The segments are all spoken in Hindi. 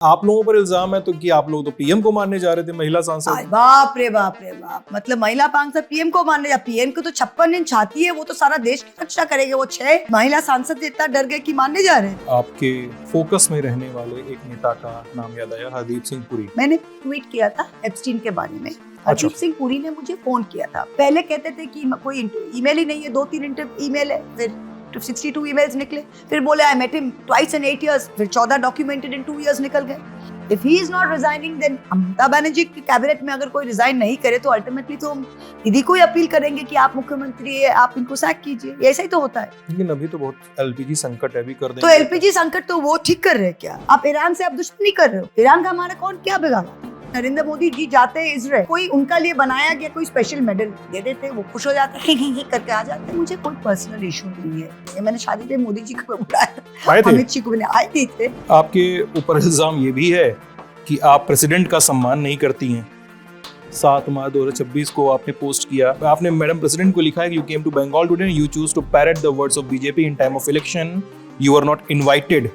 आप लोगों पर इल्जाम है तो कि आप लोग तो पीएम को मारने जा रहे थे, महिला सांसद। बाप रे बाप रे बाप, मतलब महिला सांसद पीएम को मारने, या पीएम को तो 56 इंच छाती है, वो तो सारा देश की रक्षा करेंगे, वो 6 महिला सांसद इतना डर गए कि मारने जा रहे हैं। आपके फोकस में रहने वाले एक नेता का नाम याद आया, हरदीप सिंह पुरी। मैंने ट्वीट किया था एप्स्टीन के बारे में। हरदीप सिंह पुरी ने मुझे फोन किया था। पहले कहते थे कि कोई ईमेल ही नहीं है, 2-3 ईमेल है, फिर 62 ईमेल्स निकले, फिर बोले I met him twice in 8 years, फिर 14 डॉक्यूमेंटेड इन 2 years निकल गए। If he is not resigning, then Mamata Banerjee की कैबिनेट में अगर कोई रिजाइन नहीं करे तो अल्टीमेटली तो हम दीदी को ही अपील करेंगे कि आप मुख्यमंत्री है, आप इनको सैक कीजिए। ऐसा ही तो होता है। लेकिन अभी तो बहुत एलपीजी संकट है, भी कर देंगे तो एलपीजी संकट तो वो ठीक कर रहे हैं क्या? आप ईरान से आप दुश्मनी कर रहे हो। ईरान का हमारा कौन क्या बिगाड़ा? नरेंद्र मोदी जी जाते हैं इजराइल, कोई उनका लिए बनाया गया कोई स्पेशल मेडल दे देते, वो खुश हो जाते हैं करके आ जाते हैं। मुझे कोई पर्सनल इशू नहीं है। मैंने शादी पे मोदी जी को बुलाया, अमित जी को आए थे। आपके ऊपर इल्जाम ये भी है कि आप प्रेसिडेंट का सम्मान नहीं करती हैं। 7 मार्च 2026 को आपने पोस्ट किया, आपने मैडम प्रेसिडेंट को लिखा है कि you came to Bengal today and you choose to parrot the words of BJP in time of election, you are not invited.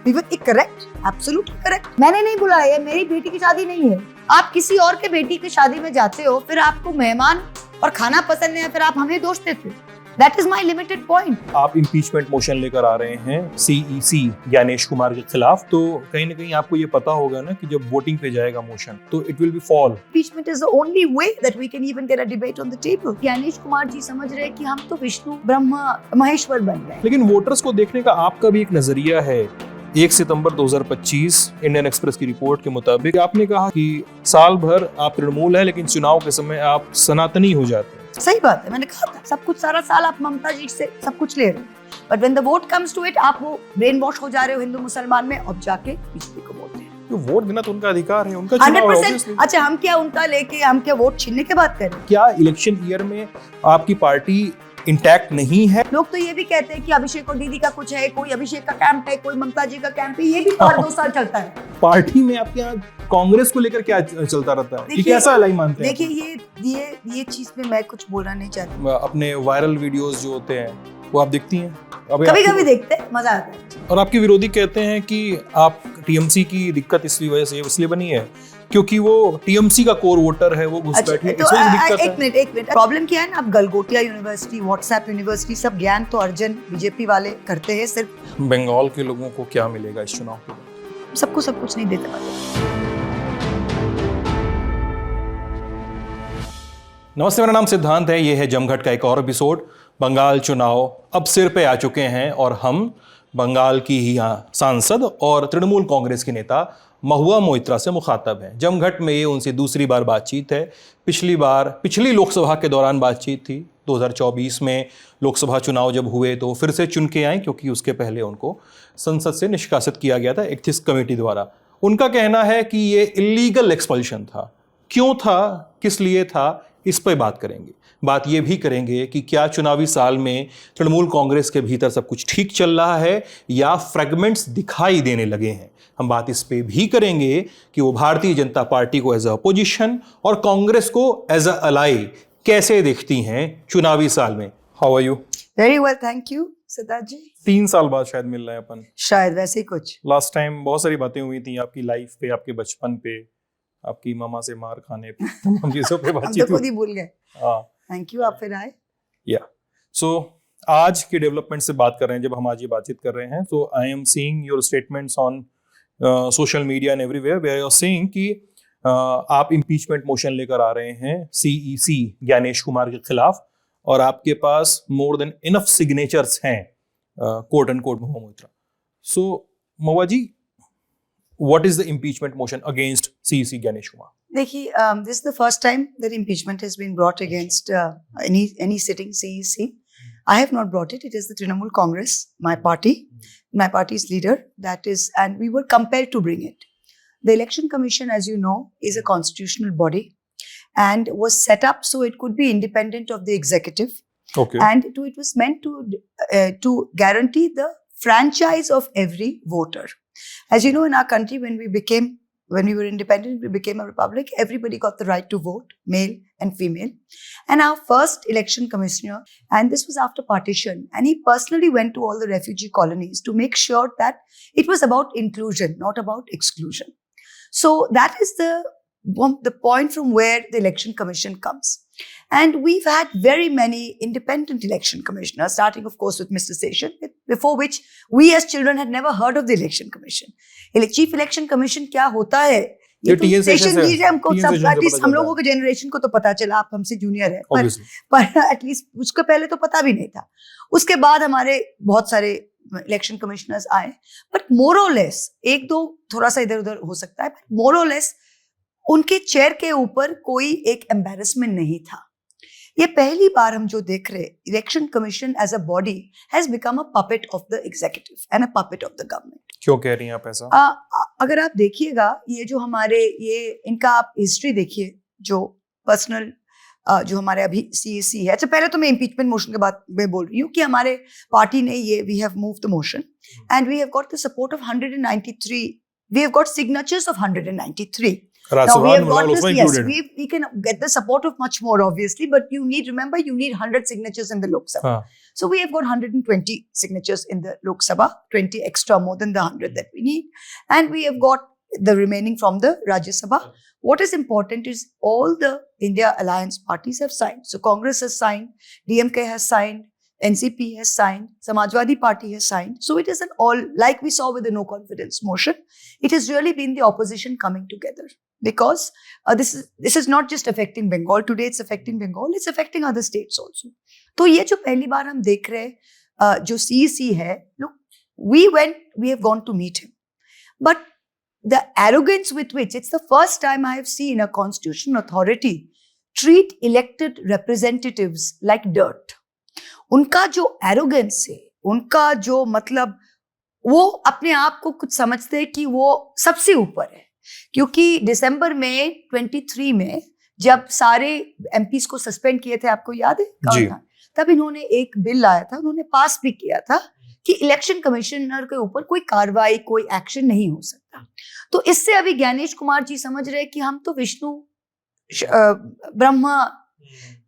Correct, absolutely correct. मैंने नहीं बुलाया, मेरी बेटी की शादी नहीं है। आप किसी और के बेटी की शादी में जाते हो, फिर आपको मेहमान और खाना पसंद नहीं है, फिर आप हमें दोष देते हो। That is my limited point. आप इम्पीचमेंट मोशन लेकर आ रहे हैं सीईसी ज्ञानेश कुमार के खिलाफ, तो कहीं ना कहीं आपको ये पता होगा ना कि जब वोटिंग पे जाएगा मोशन तो it will be fall. Impeachment is the only way that we can even get a debate on the table. Gyanesh Kumar ji समझ रहे हैं कि हम तो विष्णु ब्रह्मा महेश्वर बन गए। लेकिन वोटर्स को देखने का आपका भी एक नजरिया है। 1 सितंबर 2025 इंडियन एक्सप्रेस की रिपोर्ट के मुताबिक आपने कहा कि साल भर आप तृणमूल है, लेकिन चुनाव के समय आप सनातनी हो जाते हैं। सही बात है, मैंने कहा था सब कुछ सारा साल आप ममता जी से सब कुछ ले रहे हो, but when the vote comes to it आप वो ब्रेन वॉश हो जा रहे हो हिंदू मुसलमान में, अब जाके बीजेपी को वोट दे रहे हो। तो वोट देना तो उनका अधिकार है, उनका चुनाव है 100%। अच्छा, हम क्या उनका लेके हम क्या वोट छीनने की बात कर रहे हैं? क्या इलेक्शन ईयर में आपकी पार्टी इंटैक्ट नहीं है? लोग तो ये भी कहते हैं कि अभिषेक और दीदी का कुछ है, कोई अभिषेक का कैंप है, कोई ममता जी का कैंप है, ये भी हर 2 साल चलता है। पार्टी में आपके यहाँ कांग्रेस को लेकर क्या चलता रहता है? कैसा अलाई मानते हैं? देखिए ये चीज में मैं कुछ बोलना नहीं चाहती। अपने वायरल वीडियोस जो होते हैं वो आप देखती हैं? कभी-कभी देखते हैं, मजा आता है। और आपके विरोधी कहते हैं कि आप टीएमसी की दिक्कत इसी वजह से इसलिए बनी है क्योंकि वो टीएमसी का कोर वोटर है, वो घुसपैठी है, तो इसमें दिक्कत है। एक मिनट प्रॉब्लम क्या है ना, अब गलगोटिया यूनिवर्सिटी, व्हाट्सएप यूनिवर्सिटी, सब ज्ञान तो अर्जन बीजेपी वाले करते हैं। सिर्फ बंगाल के लोगों को क्या मिलेगा इस चुनाव के बाद? सबको सब कुछ नहीं देते पाते। नमस्ते, मेरा नाम सिद्धांत है, ये है जमघट का एक और एपिसोड। बंगाल चुनाव अब सिर पे आ चुके हैं और हम बंगाल की ही यहाँ सांसद और तृणमूल कांग्रेस के नेता महुआ मोइत्रा से मुखातब हैं। जमघट में ये उनसे दूसरी बार बातचीत है। पिछली लोकसभा के दौरान बातचीत थी। 2024 में लोकसभा चुनाव जब हुए तो फिर से चुन के आए, क्योंकि उसके पहले उनको संसद से निष्कासित किया गया था एथिक्स कमेटी द्वारा। उनका कहना है कि ये इलीगल एक्सपल्शन था। क्यों था, किस लिए था, इस पर बात करेंगे। बात ये भी करेंगे कि क्या चुनावी साल में तृणमूल कांग्रेस के भीतर सब कुछ ठीक चल रहा है या फ्रेगमेंट्स दिखाई देने लगे हैं। हम बात इस पे भी करेंगे कि वो भारतीय जनता पार्टी को एज अ अपोजिशन और कांग्रेस को एज अ अलाई कैसे देखती हैं चुनावी साल में। How are you? Very well, thank you Siddharth ji. 3 साल बाद शायद मिल रहे हैं अपन, शायद वैसे ही कुछ। लास्ट टाइम बहुत सारी बातें हुई थी आपकी लाइफ पे, आपके बचपन पे, आपकी मामा से मार खाने पे, तमाम चीजों पे बातचीत। हम तो खुद ही भूल गए। हाँ, थैंक यू, आप फिर आए। या सो आज के डेवलपमेंट से बात कर रहे हैं। जब हम आज ये बातचीत कर रहे हैं तो I am seeing your statements on social media and everywhere where you are saying कि आप इम्पीचमेंट मोशन लेकर आ रहे हैं सीईसी ज्ञानेश कुमार के खिलाफ और आपके पास मोर देन इनफ सिग्नेचर्स हैं, quote and quote Mahua Moitra. So Mahua ji, what is the impeachment motion against CEC Ganesh Kumar? देखिए, this is the first time that impeachment has been brought against any sitting CEC. I have not brought it. It is the Trinamool Congress, my party's leader. That is, and we were compelled to bring it. The Election Commission, as you know, is a constitutional body and was set up so it could be independent of the executive. Okay. And it was meant to guarantee the franchise of every voter. As you know, in our country, when we became when we were independent, we became a republic, everybody got the right to vote, male and female. And our first election commissioner, and this was after partition, and he personally went to all the refugee colonies to make sure that it was about inclusion, not about exclusion. So that is the point from where the election commission comes. And we've had very many independent election commissioners, starting of course with Mr. Session, before which we as children had never heard of the election commission. Chief election commission क्या होता है ये तो सेशन जी हमको सब, एटलीस्ट हम लोगों के जनरेशन को तो पता चला, आप हमसे जूनियर है, पर एटलीस्ट उसके पहले तो पता भी नहीं था. उसके बाद हमारे बहुत सारे इलेक्शन कमिश्नर्स आए, बट मोर और लेस एक दो थोड़ा सा इधर उधर हो सकता है, बट मोर और लेस उनके चेयर के ऊपर कोई एक एम्बैरेसमेंट नहीं था. ये पहली बार हम जो देख रहे, election commission as a body has become a puppet of the executive and a puppet of the government. क्यों कह रही हैं आप ऐसा? अगर आप देखिएगा ये जो हमारे ये इनका आप हिस्ट्री देखिए, जो पर्सनल जो हमारे अभी सीएसी है. अच्छा, पहले तो मैं इम्पीचमेंट मोशन के बाद मैं बोल रही हूँ कि हमारे पार्टी ने ये we have moved the motion and we have got the support of 193. We have got signatures of 193. Now we have got this, yes, we can get the support of much more obviously, but you need 100 signatures in the Lok Sabha. So we have got 120 signatures in the Lok Sabha, 20 extra more than the 100 that we need, and we have got the remaining from the Rajya Sabha. What is important is all the India Alliance parties have signed. So Congress has signed, DMK has signed, NCP has signed, Samajwadi Party has signed. So it is an all, like we saw with the no confidence motion, it has really been the opposition coming together. Because this is not just affecting Bengal today, it's affecting Bengal, it's affecting other states also. तो ये जो पहली बार हम देख रहे जो CEC है, look, we have gone to meet him, but the arrogance with which, it's the first time I have seen a constitutional authority treat elected representatives like dirt. उनका जो arrogance है, उनका जो मतलब वो अपने आप को कुछ समझते हैं कि वो सबसे ऊपर है. क्योंकि दिसंबर में 23 में जब सारे एमपीज को सस्पेंड किए थे, आपको याद है, तब इन्होंने एक बिल लाया था, उन्होंने पास भी किया था कि इलेक्शन कमिश्नर के ऊपर कोई कार्रवाई, कोई एक्शन नहीं हो सकता. तो इससे अभी ज्ञानेश कुमार जी समझ रहे कि हम तो विष्णु ब्रह्मा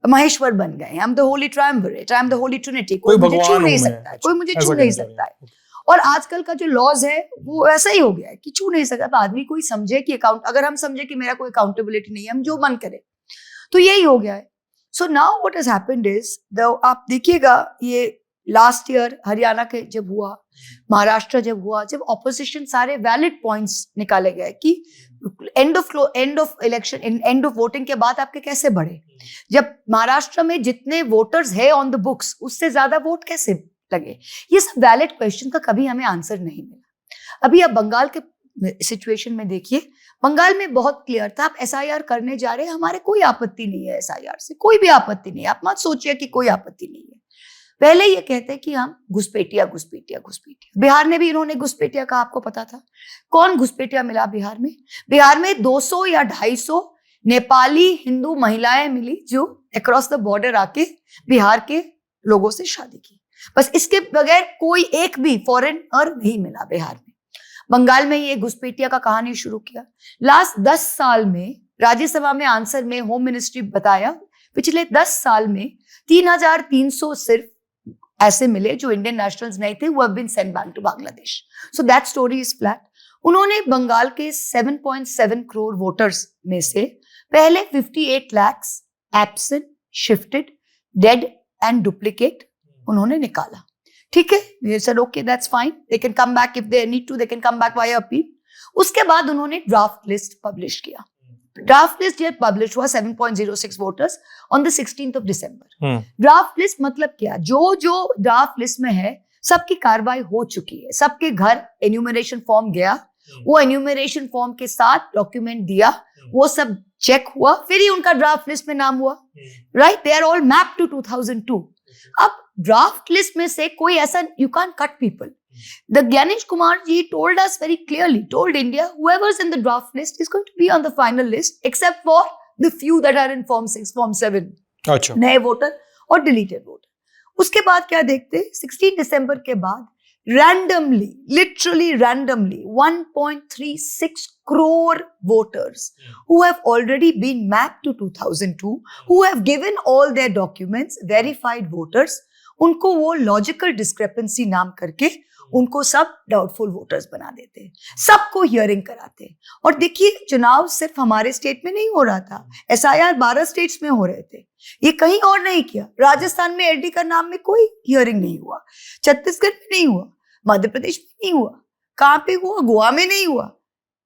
महेश्वर बन गए, हम the holy triumvirate, I am the holy trinity, कोई मुझे छू नहीं सकता है, कोई मुझे छू नहीं सकता है. और आजकल का जो लॉज है वो ऐसा ही हो गया है कि छू नहीं सकता. आदमी कोई समझे कि अगर हम समझे कि मेरा कोई अकाउंटेबिलिटी नहीं है, हम जो मन करे, तो यही हो गया है. So now what has happened is, आप देखिएगा ये लास्ट ईयर हरियाणा के जब हुआ, महाराष्ट्र जब हुआ, जब ऑपोजिशन सारे वैलिड पॉइंट्स निकाले गए कि end of election, end of voting के बाद आपके कैसे बढ़े. जब महाराष्ट्र में जितने वोटर्स है ऑन द बुक्स, उससे ज्यादा वोट कैसे लगे, ये सब वैलिड क्वेश्चन का कभी हमें आंसर नहीं मिला. अभी आप बंगाल के सिचुएशन में देखिए, बंगाल में बहुत क्लियर था, आप एसआईआर करने जा रहे हैं, हमारे कोई आपत्ति नहीं है एसआईआर से, कोई भी आपत्ति नहीं है, आप मत सोचिए कि कोई आपत्ति नहीं है. पहले ये कहते हैं कि हम घुसपैठिया. बिहार ने भी इन्होंने घुसपैठिया कहा, आपको पता था कौन घुसपैठिया मिला बिहार में? बिहार में 200 या 250 नेपाली हिंदू महिलाएं मिली जो अक्रॉस द बॉर्डर आके बिहार के लोगों से शादी की. बस इसके बगैर कोई एक भी फॉरेनर नहीं मिला बिहार में. बंगाल में ये घुसपैठिया का कहानी शुरू किया. लास्ट 10 साल में राज्यसभा में आंसर में होम मिनिस्ट्री बताया, पिछले 10 साल में 3,300 सिर्फ ऐसे मिले जो इंडियन नेशनल्स नहीं थे, who have been sent back to Bangladesh. So that story is flat. उन्होंने बंगाल के 7.7 करोड़ वोटर्स में से पहले 58 lakh absent, shifted, dead and duplicate उन्होंने निकाला. ठीक है, they said okay that's fine, they can come back if they need to, they can come back via appeal. उसके बाद उन्होंने ड्राफ्ट लिस्ट पब्लिश किया. ड्राफ्ट लिस्ट ये पब्लिश हुआ 7.06 voters on the 16th of December. Draft list मतलब क्या, जो ड्राफ्ट लिस्ट में है सबकी कार्रवाई हो चुकी है, सबके घर एन्यूमरेशन फॉर्म गया, वो एन्यूमरेशन फॉर्म के साथ डॉक्यूमेंट दिया, वो सब चेक हुआ, फिर ही उनका ड्राफ्ट लिस्ट में नाम हुआ. Right, they are all map to 2002. अब ड्राफ्ट लिस्ट में से कोई ऐसा, you can't cut people. The Gyanesh Kumar ji told us very clearly, told India, whoever's in the draft list is going to be on the final list, except for the few that are in Form 6, Form 7. अच्छा. नए वोटर और डिलीटेड वोटर. उसके बाद क्या देखते, 16 दिसंबर के बाद randomly, literally randomly, 1.36 crore voters who have already been mapped to 2002, who have given all their documents, verified voters, उनको वो लॉजिकल डिस्क्रेपेंसी नाम करके उनको सब डाउटफुल वोटर्स बना देते हैं, सबको हियरिंग कराते हैं। और देखिए, चुनाव सिर्फ हमारे स्टेट में नहीं हो रहा था, SIR 12 स्टेट्स में हो रहे थे, ये कहीं और नहीं किया। राजस्थान में LD का नाम में कोई हियरिंग नहीं हुआ, छत्तीसगढ़ में नहीं हुआ, मध्य प्रदेश में नहीं हुआ, कहाँ पे हुआ? गोवा में नहीं हुआ,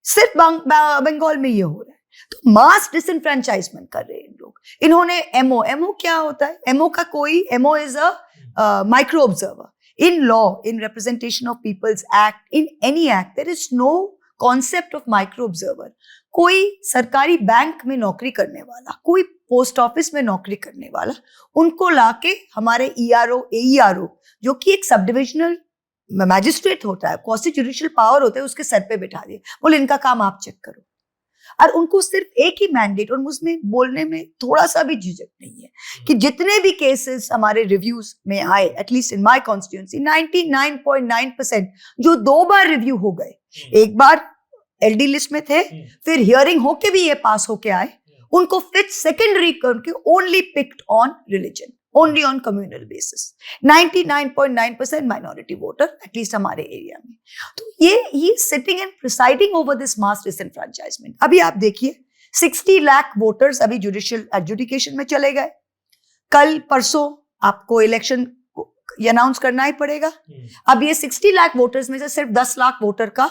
सिर्फ बंगाल में ये हो रहा है। तो मास डिसइनफ्रेंचाइजमेंट कर रहे हैं इन लोग। इन्होंने MO क्या होता है? MO का कोई, MO is a micro observer. In law, in Representation of People's Act, in any act, there is no concept of micro observer. कोई सरकारी बैंक में नौकरी करने वाला, कोई पोस्ट ऑफिस में नौकरी करने वाला, उनको लाके हमारे ERO, AERO, जो कि एक सब डिविजनल मैजिस्ट्रेट होता है, क्वासी जुडिशियल पावर होता है, उसके सर पे बिठा दिए, बोले इनका काम आप चेक करो। और उनको सिर्फ एक ही मैंडेट, और मुझमें बोलने में थोड़ा सा भी झिझक नहीं है कि जितने भी केसेस हमारे रिव्यूज में आए, एटलीस्ट इन माय कॉन्स्टिट्यूएंसी, 99.9% जो 2 बार रिव्यू हो गए, एक बार LD लिस्ट में थे, फिर हियरिंग होके भी ये पास होके आए, उनको फिर सेकेंडरी करके only picked on religion, only on communal basis, 99.9% minority voter, at least हमारे एरिया में। तो ये he is sitting and presiding over this mass disenfranchisement। अभी आप देखिए, 60 लाख वोटर्स अभी जुडिशियल एडजुडिकेशन में चले गए। कल परसों आपको इलेक्शन अनाउंस करना ही पड़ेगा। अब ये 60 लाख वोटर्स में से सिर्फ 10 लाख वोटर का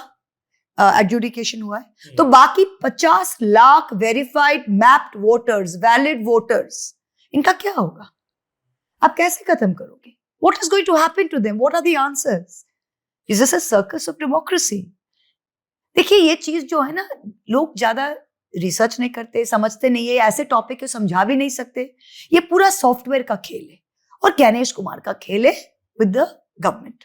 एडजुडिकेशन हुआ है, तो बाकी 50 lakh verified mapped voters, valid voters, इनका क्या होगा? आप कैसे खत्म करोगे? What is going to happen to them? What are the answers? Is this a circus of democracy? देखिए, ये चीज जो है ना, लोग ज्यादा रिसर्च नहीं करते, समझते नहीं है, ऐसे टॉपिक को समझा भी नहीं सकते। ये पूरा सॉफ्टवेयर का खेल है और ज्ञानेश कुमार का खेल है विद द गवर्नमेंट।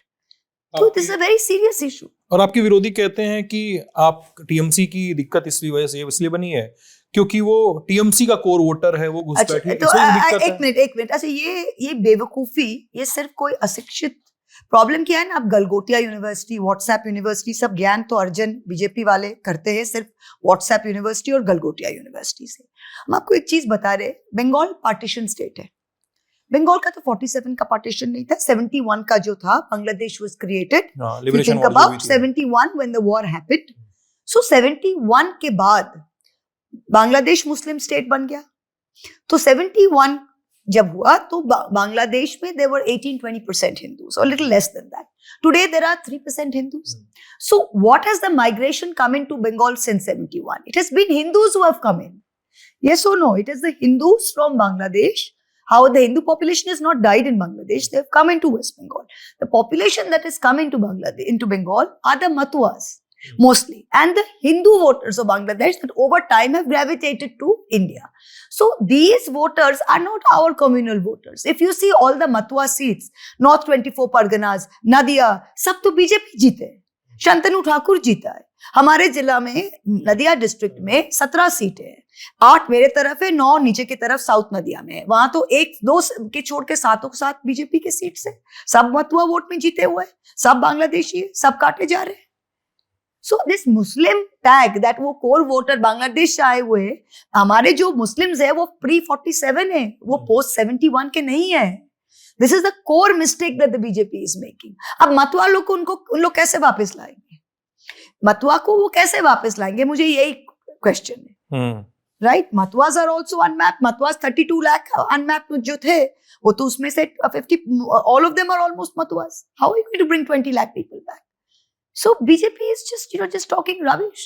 तो this is a very serious issue. और आपके विरोधी कहते हैं कि आप TMC की दिक्कत इसी वजह से इसलिए बनी है क्योंकि वो TMC का कोर वोटर है, वो घुसपैठ है, तो एक मिनट, अच्छा ये बेवकूफी, ये सिर्फ कोई अशिक्षित प्रॉब्लम क्या है ना, अब गलगोटिया यूनिवर्सिटी, व्हाट्सएप यूनिवर्सिटी, सब ज्ञान तो अर्जन बीजेपी वाले करते हैं सिर्फ व्हाट्सएप यूनिवर्सिटी और गलगोटिया यूनिवर्सिटी से। हम आपको एक चीज बता रहे, बंगाल पार्टीशन स्टेट है। बंगाल का तो 47 का पार्टीशन नहीं था, 71 का जो था, Bangladesh was created, think about 71 when the war happened. So 71 के बाद बांग्लादेश मुस्लिम स्टेट बन गया। तो 71 जब हुआ तो बांग्लादेश में there were 18-20% Hindus, or little less than that. Today there are 3% Hindus. So what has the migration come into Bengal since 71? It has been Hindus who have come in. Yes or no? It is the Hindus from Bangladesh. How the Hindu population has not died in Bangladesh, they have come into West Bengal. The population that has come into Bengal are the Matuas mostly, and the Hindu voters of Bangladesh that over time have gravitated to India. So these voters are not our communal voters. If you see all the Matua seats, North 24 Parganas, Nadia, सब तो बीजेपी जीते हैं, शांतनु ठाकुर जीता है। हमारे जिला में नदिया डिस्ट्रिक्ट में 17 सीटें हैं, 8 मेरे तरफ है, 9 नीचे की तरफ साउथ नदिया में है। वहां तो 1-2 के छोड़ के 7 के 7 बीजेपी के सीट से, सब मतुआ वोट में जीते हुए, सब बांग्लादेशी है, सब काटे जा रहे हैं। So this Muslim tag that वो कोर वोटर बांग्लादेश से आए हुए, हमारे जो मुस्लिम्स है वो प्री 47 है, वो पोस्ट 71 के नहीं है। This is the core mistake that the BJP is making. अब मतुआ लोग को उन लोग कैसे वापस लाएंगे? मतुआ को वो कैसे वापस लाएंगे? मुझे यही क्वेश्चन है। Right, Matuas are also unmapped. Matuas 32 lakh unmapped जो थे, वो तो उसमें से 50, all of them are almost मतुआज। How are you going to bring 20 lakh people back? So BJP is just talking rubbish.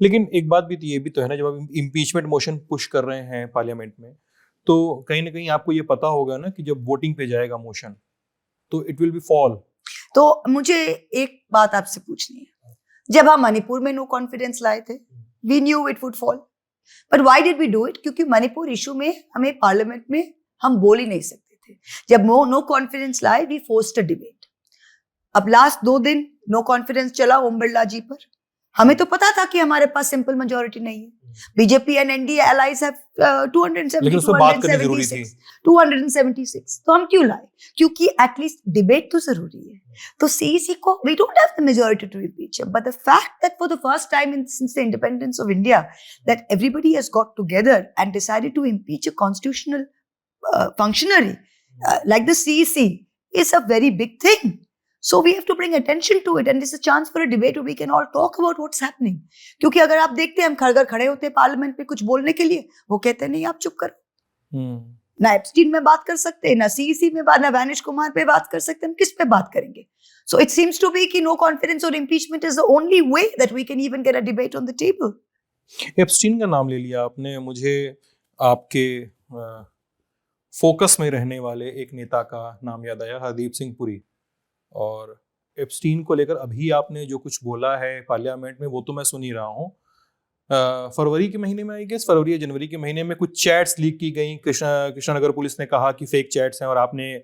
लेकिन एक बात भी तो ये भी तो है ना, जब आप इम्पीचमेंट मोशन पुश कर रहे हैं पार्लियामेंट में, तो कहीं ना कहीं आपको ये पता होगा ना कि जब वोटिंग पे जाएगा मोशन तो इट विल बी फॉल। तो मुझे एक बात आपसे पूछनी है, जब हम मणिपुर में नो कॉन्फिडेंस लाए थे, we knew it would fall, but why did we do it? क्योंकि मणिपुर इशू में हमें पार्लियामेंट में हम बोल ही नहीं सकते थे। जब नो कॉन्फिडेंस लाए, वी फोर्स्ड अ डिबेट। अब लास्ट 2 दिन नो कॉन्फिडेंस चला ओम बिरला जी पर, हमें तो पता था कि हमारे पास सिंपल मेजॉरिटी नहीं है, BJP and NDA allies have 270, लेकिन उस पर बात करनी जरूरी थी। 276, तो हम क्यों लाए? क्योंकि एटलीस्ट डिबेट तो जरूरी है। तो सीईसी को we don't have the majority to impeach him, but the fact that for the first time since the independence of India that everybody has got together and decided to impeach a constitutional functionary like the CEC is a very big thing. So we have to bring attention to it, and this is a chance for a debate where we can all talk about what's happening. क्योंकि अगर आप देखते हैं हम घर खड़े होते हैं पार्लियामेंट में कुछ बोलने के लिए, वो कहते हैं नहीं आप चुप करो। ना एप्स्टीन में बात कर सकते हैं, ना सीईसी में बात, ना वैनिश कुमार पे बात कर सकते हैं, हम किस पे बात करेंगे? So it seems to be कि no confidence or impeachment is the only way that we can even get a debate on the table. Epstein का नाम ले लिया आपने, मुझे आपके फोकस में रहने वाले एक नेता का नाम याद आया, हरदीप सिंह पुरी। और एप्स्टीन को लेकर अभी आपने जो कुछ बोला है पार्लियामेंट में वो तो मैं सुन ही रहा हूँ। फरवरी के महीने में, आई गेस फरवरी या जनवरी के महीने में कुछ चैट्स लीक की गई। कृष्णानगर पुलिस ने कहा कि फेक चैट्स हैं और आपने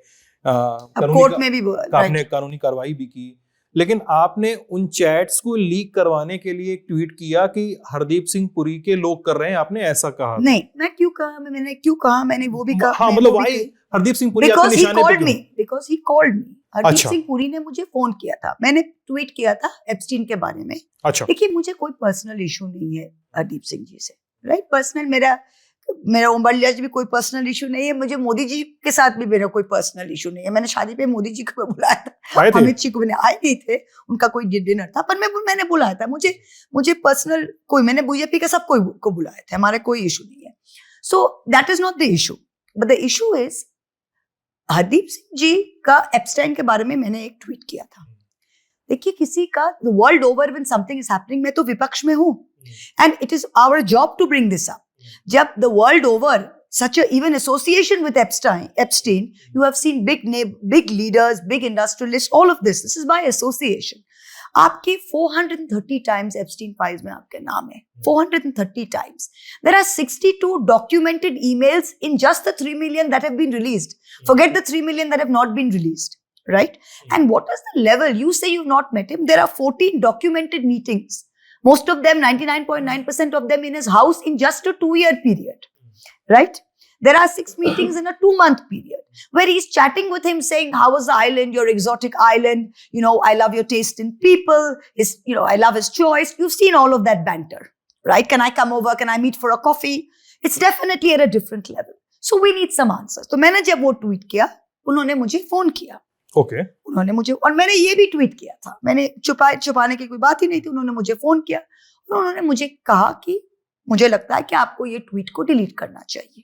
कोर्ट में भी आपने कानूनी कार्रवाई भी की। लेकिन आपने उन चैट्स को लीक करवाने के लिए एक ट्वीट किया कि हरदीप सिंह पुरी के लोग कर रहे हैं, आपने ऐसा कहा? नहीं, मैं क्यों कहा, मैंने वो भी कहा। हाँ, मतलब वाई हरदीप सिंह पुरी आपके निशाने पे क्यों? Because he called me. Hardeep Singh Puri ने मुझे फोन किया था, मैंने ट्वीट किया था एप्स्टीन के बारे में। अच्छा। देखिए मुझे कोई पर्सनल इशू नहीं है हरदीप सिंह जी से, राइट? पर्सनल मेरा ओम बिरला जी भी कोई पर्सनल इशू नहीं है, मुझे मोदी जी के साथ भी मेरा कोई पर्सनल इशू नहीं है। मैंने शादी पे मोदी जी को बुलाया था, अमित जी को मैंने आए नहीं थे, उनका कोई डिनर था, पर मैंने बुलाया था। मुझे पर्सनल कोई, मैंने बीजेपी के सब को बुलाया था, हमारा कोई इशू नहीं है। So that is not the issue, but the issue is Hardeep Singh ji का एप्स्टाइन के बारे में मैंने एक ट्वीट किया था। देखिए किसी का the world over when something is happening, मैं तो विपक्ष में हूँ and it is our job to bring this up. जब the world over such a even association with Epstein, you have seen big leaders, big industrialists, all of this is by association. आपके 430 times Epstein files में आपके नाम है, 430 times. There are 62 documented emails in just the 3 million that have been released. Forget the 3 million that have not been released, right? And what is the level? You say you've not met him. There are 14 documented meetings. Most of them, 99.9% of them in his house in just a 2-year period, right? There are 6 meetings in a 2-month period where he's chatting with him saying, how was the island, your exotic island? You know, I love your taste in people. I love his choice. You've seen all of that banter, right? Can I come over? Can I meet for a coffee? It's definitely at a different level. So we need some answers. तो मैंने जब वो ट्वीट किया, उन्होंने मुझे फोन किया। ओके। उन्होंने मुझे, और मैंने ये भी ट्वीट किया था, मैंने छुपाने की कोई बात ही नहीं थी। उन्होंने मुझे फोन किया और उन्होंने मुझे कहा कि मुझे लगता है कि आपको ये ट्वीट को डिलीट करना चाहिए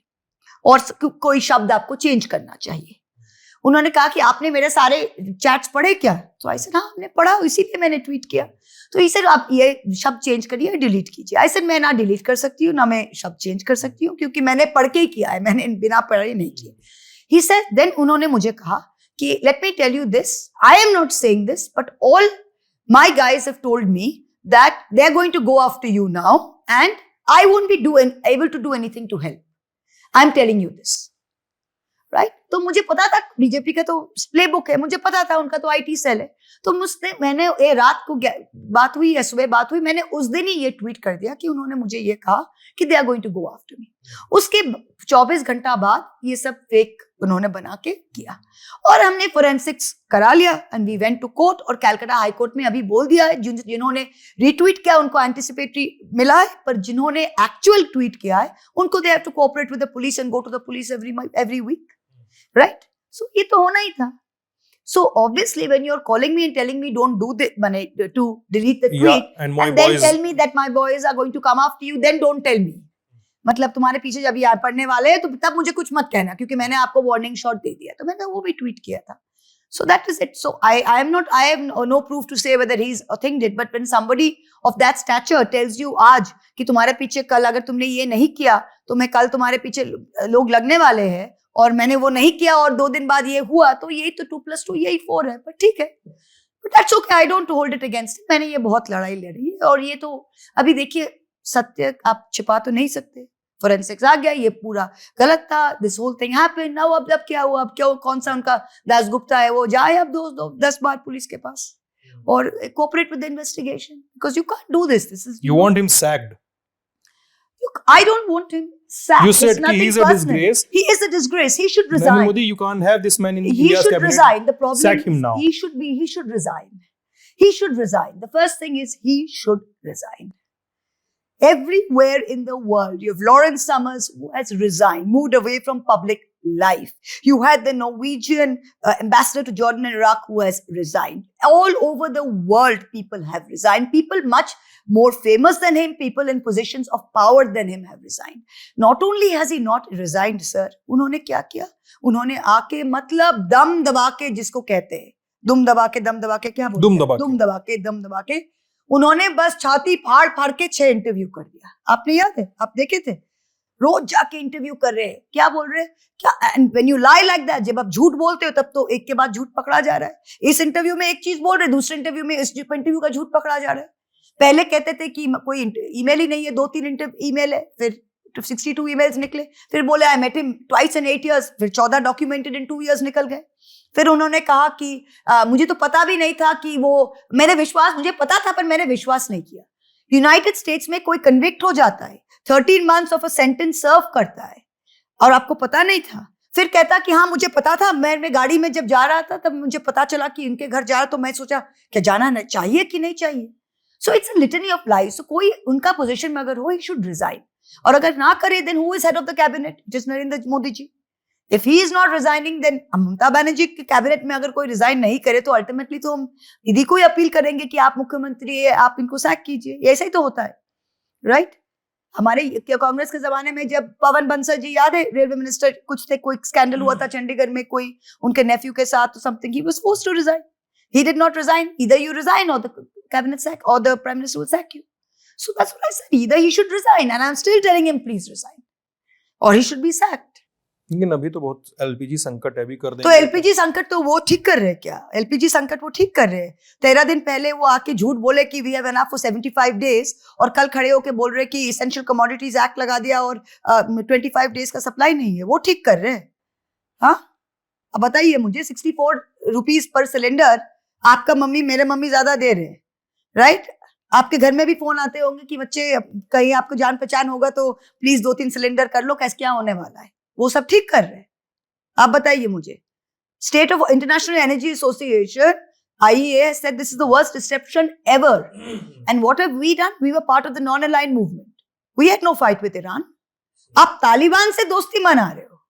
और कोई शब्द आपको चेंज करना चाहिए। उन्होंने कहा कि आपने मेरे सारे चैट्स पढ़े क्या? तो आई सेड हाँ हमने पढ़ा, इसीलिए मैंने ट्वीट किया। तो ही सर आप ये शब्द चेंज करिए, डिलीट कीजिए। आई सेड मैं ना डिलीट कर सकती हूँ ना मैं शब्द चेंज कर सकती हूँ, क्योंकि मैंने पढ़ के ही किया है, मैंने बिना पढ़े नहीं किया। ही सेड, देन उन्होंने मुझे कहा कि let me tell you this, I am not saying this, but all my guys have told me that they are going to go after you now and I won't be able to do anything to help. I am telling you this, right? तो मुझे पता था बीजेपी का तो प्ले बुक है, मुझे पता था उनका तो आईटी सेल है। तो मैंने रात को बात हुई या सुबह बात हुई, मैंने उस दिन ही ये ट्वीट कर दिया कि उन्होंने मुझे ये कहा कि they are going to go after me. उसके 24 घंटा बाद ये सब फेक उन्होंने बना के किया और हमने फोरेंसिक्स करा लिया and we went to court. और कैलकाटा हाई कोर्ट में अभी बोल दिया है जिन्होंने रीट्वीट किया उनको एंटिसिपेटरी मिला है, पर जिन्होंने एक्चुअल ट्वीट किया है उनको they have to cooperate with the police and go to the police every week, right? So ये तो होना ही था। So obviously when you're calling me and telling me don't do this, to delete the tweet and then tell me that my boys are going to come after you, then don't tell me. मतलब तुम्हारे पीछे जब ये पढ़ने वाले हैं तो तब मुझे कुछ मत कहना, क्योंकि मैंने आपको वार्निंग शॉट दे दिया। तो मैंने वो भी ट्वीट किया था। So that is it. So I have no proof to say whether he's authentic, but when somebody of that stature tells you आज कि तुम्हारे पीछे कल अगर तुमने ये नहीं किया तो मैं कल तुम्हारे पीछे लोग लगने वाले हैं और मैंने वो नहीं किया और 2 दिन बाद ये हुआ, तो यही तो 2+2 यही 4 है। पर ठीक है, but that's okay, I don't hold it against. मैंने ये बहुत लड़ाई लड़ी है और ये तो अभी देखिए सत्य आप छिपा तो नहीं सकते। फोरेंसिक्स आ गया, ये पूरा गलत था, this whole thing happened now. अब क्या हुआ? अब क्या कौन सा उनका दासगुप्ता है वो जाए अब 10 बार पुलिस के पास और cooperate with the investigation, because you can't do this. This is you want him sacked. I don't want him sacked. You said It's nothing he is a personal. disgrace. He is a disgrace. He should Narendra resign. Modi, you can't have this man in He India's should cabinet. resign. The problem Sack him is now. he should resign. He should resign. The first thing is he should resign. Everywhere in the world, you have Lawrence Summers who has resigned, moved away from public life. You had the Norwegian ambassador to Jordan and Iraq who has resigned. All over the world, people have resigned. People much more famous than him, people in positions of power than him have resigned. Not only has he not resigned, sir, उन्होंने क्या किया? उन्होंने आके मतलब दम दबा के, जिसको कहते हैं दुम दबा के, दम दबा के, क्या बोलते हैं? दुम दबा के, दम दबा के, उन्होंने बस छाती फाड़ फाड़ के 6 इंटरव्यू कर दिया. आपने याद है? आप देखे थे? रोज जाके इंटरव्यू कर रहे हैं. क्या बोल रहे हैं? क्या? And when you lie like that, जब आप झूठ बोलते हो तब तो एक के बाद झूठ पकड़ा जा रहा है. इस इंटरव्यू में एक चीज बोल रहे, दूसरे इंटरव्यू में इस इंटरव्यू का झूठ पकड़ा जा रहा है. पहले कहते थे कि कोई ईमेल ही नहीं है, 2-3 ईमेल है, फिर 62 ईमेल्स निकले. फिर बोले I met him twice in 8 years, फिर 14 डॉक्यूमेंटेड इन 2 years निकल गए. फिर उन्होंने कहा कि मुझे तो पता भी नहीं था कि वो, मुझे पता था पर मैंने विश्वास नहीं किया. यूनाइटेड स्टेट्स में कोई कन्विक्ट हो जाता है, 13 months ऑफ अ सेंटेंस सर्व करता है और आपको पता नहीं था. फिर कहता कि हाँ मुझे पता था, मैं गाड़ी में जब जा रहा था तब मुझे पता चला कि इनके घर जा रहा, तो मैं सोचा क्या जाना चाहिए कि नहीं चाहिए. So it's a litany of lies. So कोई उनका पोजीशन में अगर हो, ही शुड रिजाइन. और अगर ना करे, then who is head of the cabinet? जिस Narendra Modi ji. If he is not resigning, then Mamata Banerjee के कैबिनेट में अगर कोई रिजाइन नहीं करे तो अल्टीमेटली तो हम दीदी को ही अपील करेंगे कि आप मुख्यमंत्री है, आप इनको सैक कीजिए. ऐसा ही तो होता है, राइट? हमारे कांग्रेस के जमाने में जब पवन बंसल जी, याद है, रेलवे मिनिस्टर कुछ थे, कोई स्कैंडल हुआ था चंडीगढ़ में, कोई उनके नेफ्यू के साथ something, he was forced to resign. He did not resign. Either you resign or the cabinet sack or the prime minister will sack you. So that's what I said. Either he should resign, and I'm still telling him, please resign, or he should be sacked. लेकिन अभी तो बहुत एलपीजी संकट है, भी कर देंगे. तो एलपीजी संकट तो वो ठीक कर रहे हैं क्या? एलपीजी संकट वो ठीक कर रहे हैं. 13 दिन पहले वो आके झूठ बोले कि we have enough for 75 days, और कल खड़े होके बोल रहे कि एसेंशियल कमोडिटीज एक्ट लगा दिया और 25 days का सप्लाई नहीं है. वो ठीक कर रहे हैं. हाँ, अब बताइए मुझे, 64 rupees पर सिलेंडर आपका मम्मी, मेरे मम्मी ज्यादा दे रहे हैं, राइट? आपके घर में भी फोन आते होंगे कि बच्चे कहीं आपको जान पहचान होगा तो प्लीज 2-3 सिलेंडर कर लो, कैसे क्या होने वाला है. वो सब ठीक कर रहे हैं. आप बताइए मुझे. State of international energy association IEA has said this is the worst disruption ever. And what have we done? We were part of the non-aligned movement. We had no fight with Iran. आप तालिबान से दोस्ती मना रहे हो,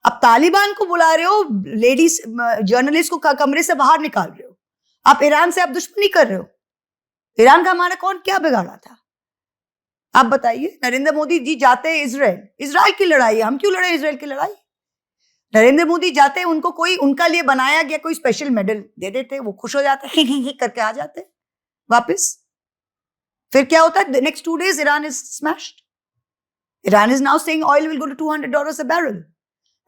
आप तालिबान को बुला रहे हो, लेडीज जर्नलिस्ट को कमरे से बाहर निकाल रहे हो. आप ईरान से आप दुश्मनी कर रहे हो. ईरान का हमारा कौन क्या बिगाड़ा था? आप बताइए. नरेंद्र मोदी जी जाते हैं इजराइल की लड़ाई है, हम क्यों लड़े इजराइल की लड़ाई? नरेंद्र मोदी जाते हैं, उनको कोई उनका लिए बनाया गया कोई स्पेशल मेडल दे देते, वो खुश हो जाते हैं, करके आ जाते वापस. फिर क्या होता है? Next 2 days Iran is smashed. Iran is now saying oil will go to $200 a barrel.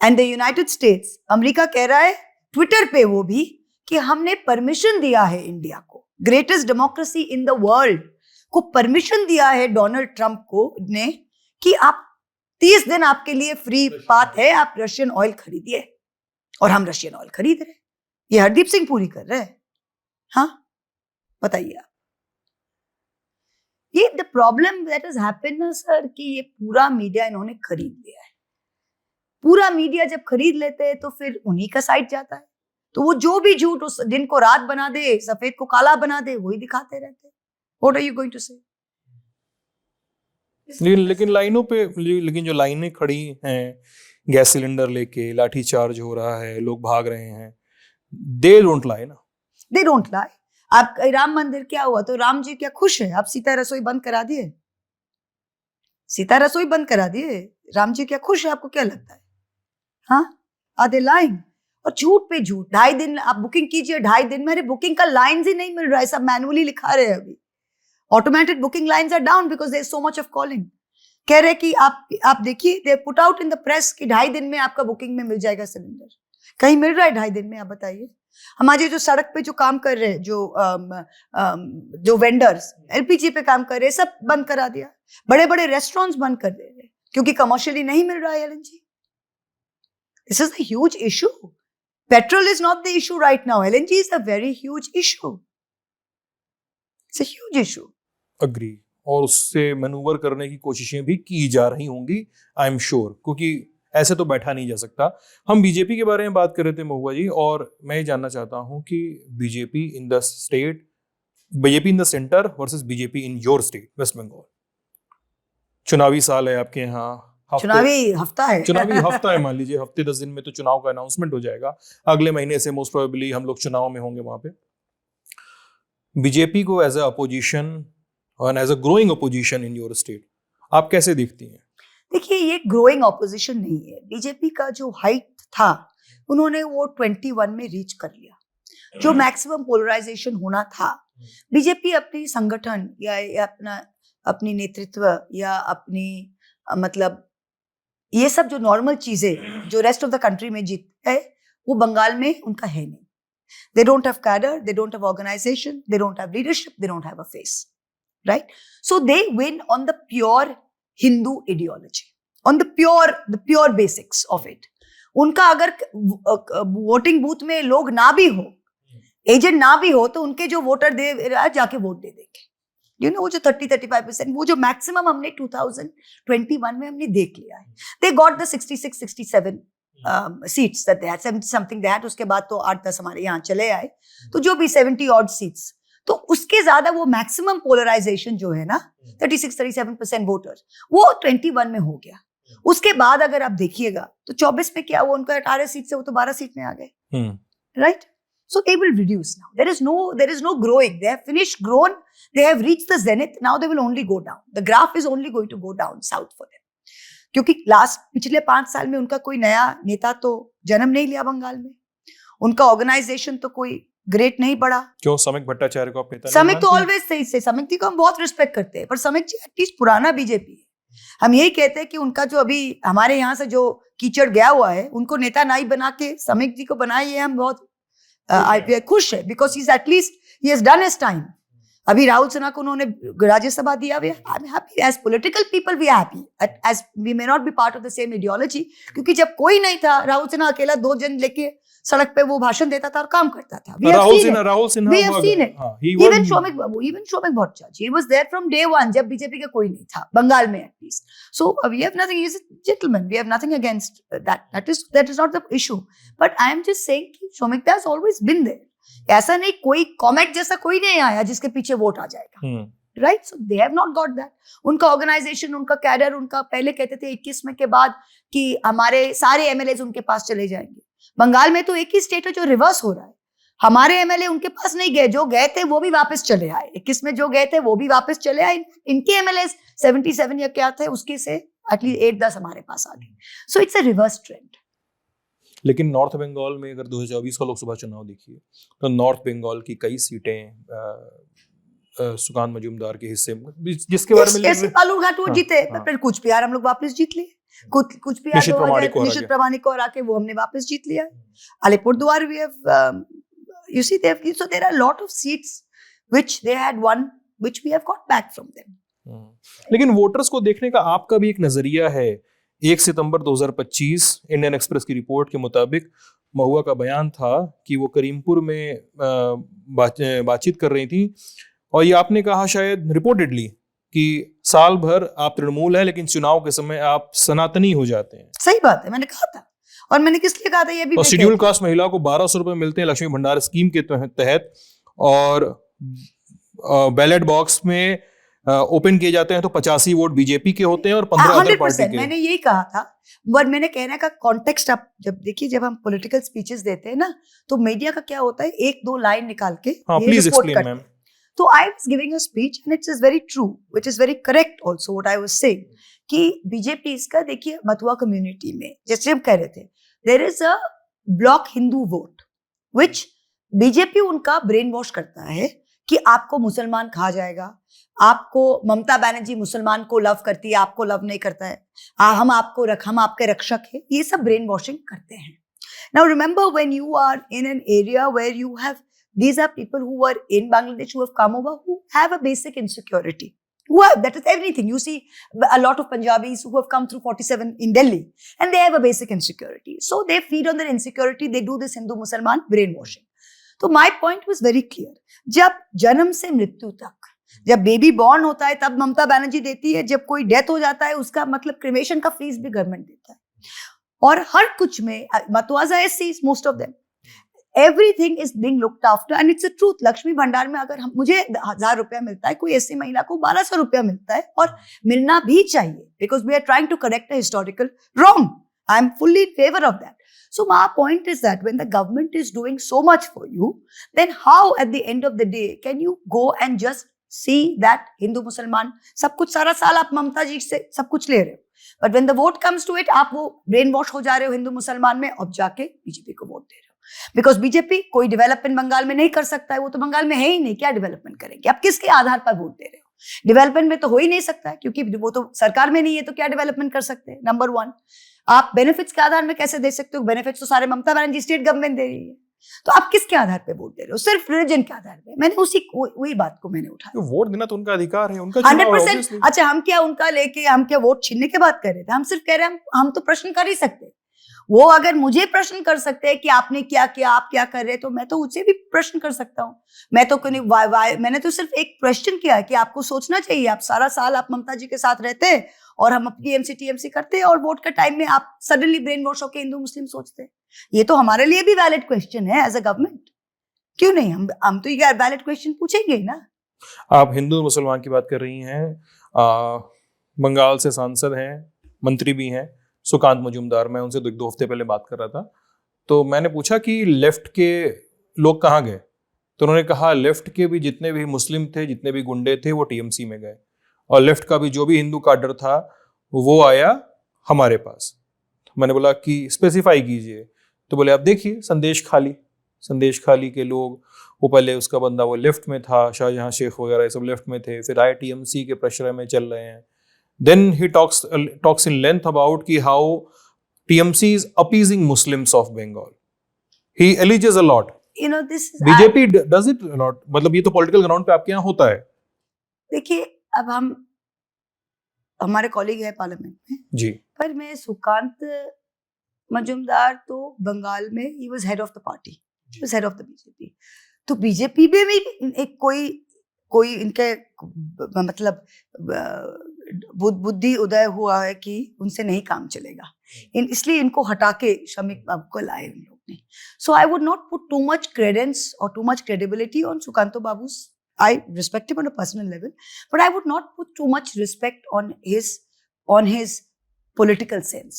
And the United States, America कह रहा है ट्विटर पे वो भी कि हमने परमिशन दिया है इंडिया को, greatest democracy in the world को परमिशन दिया है डोनाल्ड ट्रंप को ने कि आप 30 दिन आपके लिए फ्री पाथ है, आप रशियन ऑयल खरीदिए. और हम रशियन ऑयल खरीद रहे. ये हरदीप सिंह पुरी कर रहे हैं. हाँ, बताइए आप. ये the problem that has happened ना सर, कि ये पूरा मीडिया इन्होंने खरीद लिया है. पूरा मीडिया जब खरीद लेते हैं तो फिर उन्हीं का साइड जाता है. तो वो जो भी झूठ उस दिन को रात बना दे, सफेद को काला बना दे, वही दिखाते रहते हैं. What are you going to say? लेकिन लाइनों पे, लेकिन जो लाइनें खड़ी हैं गैस सिलेंडर लेके, लाठीचार्ज हो रहा है, लोग भाग रहे हैं, दे डोंट लाई ना. They don't lie. आप राम मंदिर क्या हुआ तो राम जी क्या खुश है? आप सीता रसोई बंद करा दिए, सीता रसोई बंद करा दिए, राम जी क्या खुश है? आपको क्या लगता है? हाँ, आर दे लाइंग? और झूठ पे झूठ. 2.5 दिन आप बुकिंग कीजिए, 2.5 दिन में बुकिंग का लाइन्स ही नहीं मिल रहा है, सब मैनुअली लिखा रहे हैं. अभी automated booking lines are down because there is so much of calling. कह रहे कि आप देखिए, they put out in the press कि 2.5 दिन में आपका बुकिंग में मिल जाएगा सिलेंडर. कहीं मिल रहा है 2.5 दिन में? आप बताइए. हमारे जो सड़क पे जो काम कर रहे हैं, जो वेंडर्स एलपीजी पे काम कर रहे हैं, सब बंद करा दिया. बड़े बड़े रेस्टोरेंट्स बंद कर दे रहे क्योंकि कमर्शियली नहीं मिल रहा है LNG. This is a huge issue. Petrol is not the issue right now. LNG is a very huge issue. It's a huge issue. Agree. और उससे मैनूवर करने की कोशिशें भी की जा रही होंगी, आई एम श्योर, क्योंकि ऐसे तो बैठा नहीं जा सकता। हम बीजेपी के बारे में बात कर रहे थे महुआ जी, और मैं ये जानना चाहता हूं कि BJP in the state, BJP in the centre versus BJP in your state West Bengal. चुनावी साल है आपके यहाँ, चुनावी हफ्ता है मान लीजिए, हफ्ते 10 दिन में तो चुनाव का अनाउंसमेंट हो जाएगा। अगले महीने से मोस्ट प्रोबेबली हम लोग चुनाव में होंगे वहां पे। बीजेपी को एज अ अपोजिशन और as a growing opposition in your state आप कैसे देखती हैं? देखिए, ये ग्रोइंग ऑपोजिशन नहीं है। बीजेपी का जो हाइट था उन्होंने वो 21 में रीच कर लिया। जो मैक्सिमम पोलराइजेशन होना था, बीजेपी अपनी संगठन या अपनी नेतृत्व या अपनी मतलब ये सब जो नॉर्मल चीजें जो रेस्ट ऑफ द कंट्री में जीत है, वो बंगाल में उनका है नहीं। They don't have cadre, they don't have organization, they don't have leadership, they don't have a face, right? So they win on the pure Hindu ideology, on the pure basics of it. उनका अगर वोटिंग बूथ में लोग ना भी हो, एजेंट ना भी हो, तो उनके जो वोटर दे जाके वोट दे देंगे। वो जो 30-35%, वो जो मैक्सिमम हमने 2021 में हमने देख लिया है। They got the 66-67 seats that they had, 70 something they had. उसके बाद तो 8-10 हमारे यहाँ चले आए, तो जो भी 70 ऑड सीट्स, तो उसके ज्यादा वो मैक्सिमम पोलराइजेशन जो है ना 36-37% वोटर, वो 21 में हो गया। उसके बाद अगर आप देखिएगा तो 24 में क्या हुआ, उनका 18 सीट से वो तो 12 सीट में आ गए, right? So they will reduce now. There is no growing. They have finished grown. They have reached the zenith. Now they will only go down. The graph is only going to go down south for them. क्योंकि पिछले 5 साल में उनका कोई नया नेता तो जन्म नहीं लिया बंगाल में। उनका ऑर्गेनाइजेशन तो कोई ग्रेट नहीं बढ़ा। क्यों समिक भट्टाचार्य को आप नेता? समिक तो ऑलवेज सही से, समिक जी को हम बहुत रिस्पेक्ट करते हैं, पर समिक जी एटलीस्ट पुराना बीजेपी है। हम यही कहते हैं कि उनका जो अभी हमारे यहाँ से जो कीचड़ गया हुआ है, उनको नेता नहीं बना के समिक जी को बनाइए, हम बहुत खुश है, because he at least he has done his time. अभी राहुल सिन्हा को उन्होंने राज्यसभा दिया, we I am happy as political people, we happy as we may not be part of the same ideology, क्योंकि जब कोई नहीं था, राहुल सिन्हा अकेला 2 जन लेके सड़क पे वो भाषण देता था और काम करता था। Rahul Sinha we have seen it. Even Shomik Babu, even Shomik Bhattacharya, he was there from day one, जब बीजेपी का कोई नहीं था बंगाल में at least. So we have nothing, he is a gentleman, we have nothing against that. That is not the issue. But I am just saying कि Shomik has always been there. ऐसा नहीं कोई कॉमेट जैसा कोई नहीं आया जिसके पीछे वोट आ जाएगा, right? So they have not got that. उनका ऑर्गेनाइजेशन, उनका कैडर, उनका पहले कहते थे 21 में के बाद कि हमारे सारे एमएलए उनके पास चले जाएंगे। बंगाल में तो एक ही स्टेट है जो रिवर्स हो रहा है, हमारे एमएलए उनके पास नहीं गए, जो गए थे वो भी वापस चले आए। 21 में जो गए थे वो भी वापस चले आए। इनके एमएलए 77 या क्या थे, उसके से एटलीस्ट 8-10 हमारे पास आ गए। सो इट्स अ रिवर्स ट्रेंड। लेकिन नॉर्थ बंगाल में अगर 2024 का लोकसभा चुनाव देखिए, तो नॉर्थ बंगाल की कई सीटें सुकांत मजूमदार के हिस्से में, जिसके बारे में बालूरघाट वो जीते, फिर कुछ बिहार हम लोग वापस जीत लिए, कुछ बिहार निश्चित प्रमाणिक और आके वो हमने वापस जीत लिया। Alipurduar we have you see so there are a lot of seats which they had won, which we have got back from them. लेकिन वोटर्स को देखने का आपका भी एक नजरिया है। 1 सितंबर 2025 इंडियन एक्सप्रेस की रिपोर्ट के मुताबिक महुआ का बयान था कि वो करीमपुर में बातचीत कर रही थी, और ये आपने कहा शायद रिपोर्टेडली कि साल भर आप तृणमूल है, लेकिन चुनाव के समय आप सनातनी हो जाते हैं। सही बात है, मैंने कहा था, और मैंने किस लिए कहा था ये भी। और शेड्यूल कास्ट महिला को 1200 रुपए मिलते हैं लक्ष्मी भंडार स्कीम के तहत, और बैलेट बॉक्स में ओपन किए जाते हैं तो 85 वोट बीजेपी के होते हैं और 15 अदर पार्टी के। मैंने यही कहा था, बट मैंने कहने का कॉन्टेक्स्ट आप जब देखिए, जब हम पॉलिटिकल स्पीचेस देते हैं ना, तो मीडिया का क्या होता है, 1-2 लाइन निकाल के please explain ma'am. So I was giving a speech and it is very true, which is very correct also what I was saying, कि बीजेपी इसका देखिए मथुआ कम्युनिटी में जैसे हम कह रहे थे, there is a block Hindu vote, which BJP उनका ब्रेन वॉश करता है कि आपको मुसलमान कहा जाएगा, आपको ममता बनर्जी मुसलमान को लव करती है, आपको लव नहीं करता है, हम आपके रक्षक है, ये सब ब्रेन वॉशिंग करते हैं। Now remember, when you are in an area where you have, these are people who were in Bangladesh, who have come over, who have a basic insecurity. That is everything. You see a lot of Punjabis who have come through 47 in Delhi, and they have a basic insecurity. So they feed on their insecurity. They do this Hindu-Musalman brainwashing. So my point was very clear. जब जन्म से मृत्यु तक जब बेबी बॉर्न होता है तब ममता बनर्जी देती है, जब कोई डेथ हो जाता है उसका मतलब क्रिमेशन का फीस भी गवर्नमेंट देता है। और हर कुछ में मतवाजा एससीज, most of them, everything is being looked after and it's a truth. Lakshmi Bhandar में अगर मुझे 1000 रुपया मिलता है, कोई एससी महिला को 1200 रुपया मिलता है, और मिलना भी चाहिए, because we are trying to correct a historical wrong. I am fully in favour of that. So my point is that when the government is doing so much for you, then how at the end of the day can you go and just see that Hindu Musliman सब कुछ सारा साल आप ममता जी से सब कुछ ले रहे हो, but when the vote comes to it आप वो ब्रेन वॉश हो जा रहे हो हिंदू मुसलमान में, अब जाके बीजेपी को वोट दे रहे हो। बिकॉज बीजेपी कोई डेवलपमेंट बंगाल में नहीं कर सकता है, वो तो बंगाल में है ही नहीं, क्या डेवलपमेंट करेंगे? आप किसके आधार पर वोट दे रहे हो? डेवलपमेंट में तो हो ही नहीं सकता है, क्योंकि वो तो सरकार में नहीं है, तो क्या डेवलपमेंट कर सकते हैं? Number one. आप बेनिफिट्स के आधार में कैसे दे सकते हो? बेनिफिट्स तो सारे ममता बनर्जी स्टेट गवर्नमेंट दे रही है, तो आप किसके आधार पे वोट दे रहे हो? सिर्फ रिलीजन के आधार पे। मैंने वही बात को मैंने उठाया। वोट देना तो उनका अधिकार है, उनका 100%। अच्छा, हम क्या उनका लेके हम क्या वोट छीनने की बात कर रहे थे? हम सिर्फ कह रहे हैं हम तो प्रश्न कर ही सकते हैं। वो अगर मुझे प्रश्न कर सकते हैं कि आपने क्या किया, आप क्या कर रहे, तो मैं तो उससे भी प्रश्न कर सकता हूँ। मैं तो मैंने तो सिर्फ एक क्वेश्चन किया है कि आपको सोचना चाहिए, आप सारा साल आप ममता जी के साथ रहते हैं और हम अपनी टीएमसी करते हैं, और वोट के टाइम में आप सडनली ब्रेन वॉश होकर हिंदू मुस्लिम सोचते हैं। ये तो हमारे लिए भी वैलिड क्वेश्चन है एज अ गवर्नमेंट। क्यों नहीं? हम तो ये वैलिड क्वेश्चन पूछेंगे ना। आप हिंदू मुसलमान की बात कर रही हैं, बंगाल से सांसद हैं, मंत्री भी हैं, सुकांत मजूमदार। मैं उनसे 2 हफ्ते पहले बात कर रहा था, तो मैंने पूछा कि लेफ्ट के लोग कहाँ गए, तो उन्होंने कहा लेफ्ट के भी जितने भी मुस्लिम थे, जितने भी गुंडे थे, वो टीएमसी में गए, और लेफ्ट का भी जो भी हिंदू काडर था वो आया हमारे पास। मैंने बोला कि स्पेसिफाई कीजिए, तो बोले आप देखिए संदेश खाली के लोग, वो पहले उसका बंदा वो लेफ्ट में था, शाहजहां शेख वगैरह ये सब लेफ्ट में थे, फिर आए टीएमसी के प्रेशर में चल रहे हैं। Then he talks in length about कि how TMC is appeasing Muslims of Bengal. He alleges a lot. You know, this is BJP does it a lot. मतलब ये तो पॉलिटिकल ग्राउंड पे आपके यहाँ होता है। देखिए, अब हमारे कॉलीग है पार्लियामेंट में जी, पर मैं सुकांत मजूमदार तो बंगाल में he was head of the party, he was head of the BJP. तो बीजेपी में भी एक कोई इनके मतलब बुद्धि उदय हुआ है कि उनसे नहीं काम चलेगा, इसलिए इनको हटा के शमीक बाबू को लाए उन लोग ने। So I would not put too much credence और too much credibility on Sukanta babu. I respect him on a personal level, but I would not put too much respect on his political sense,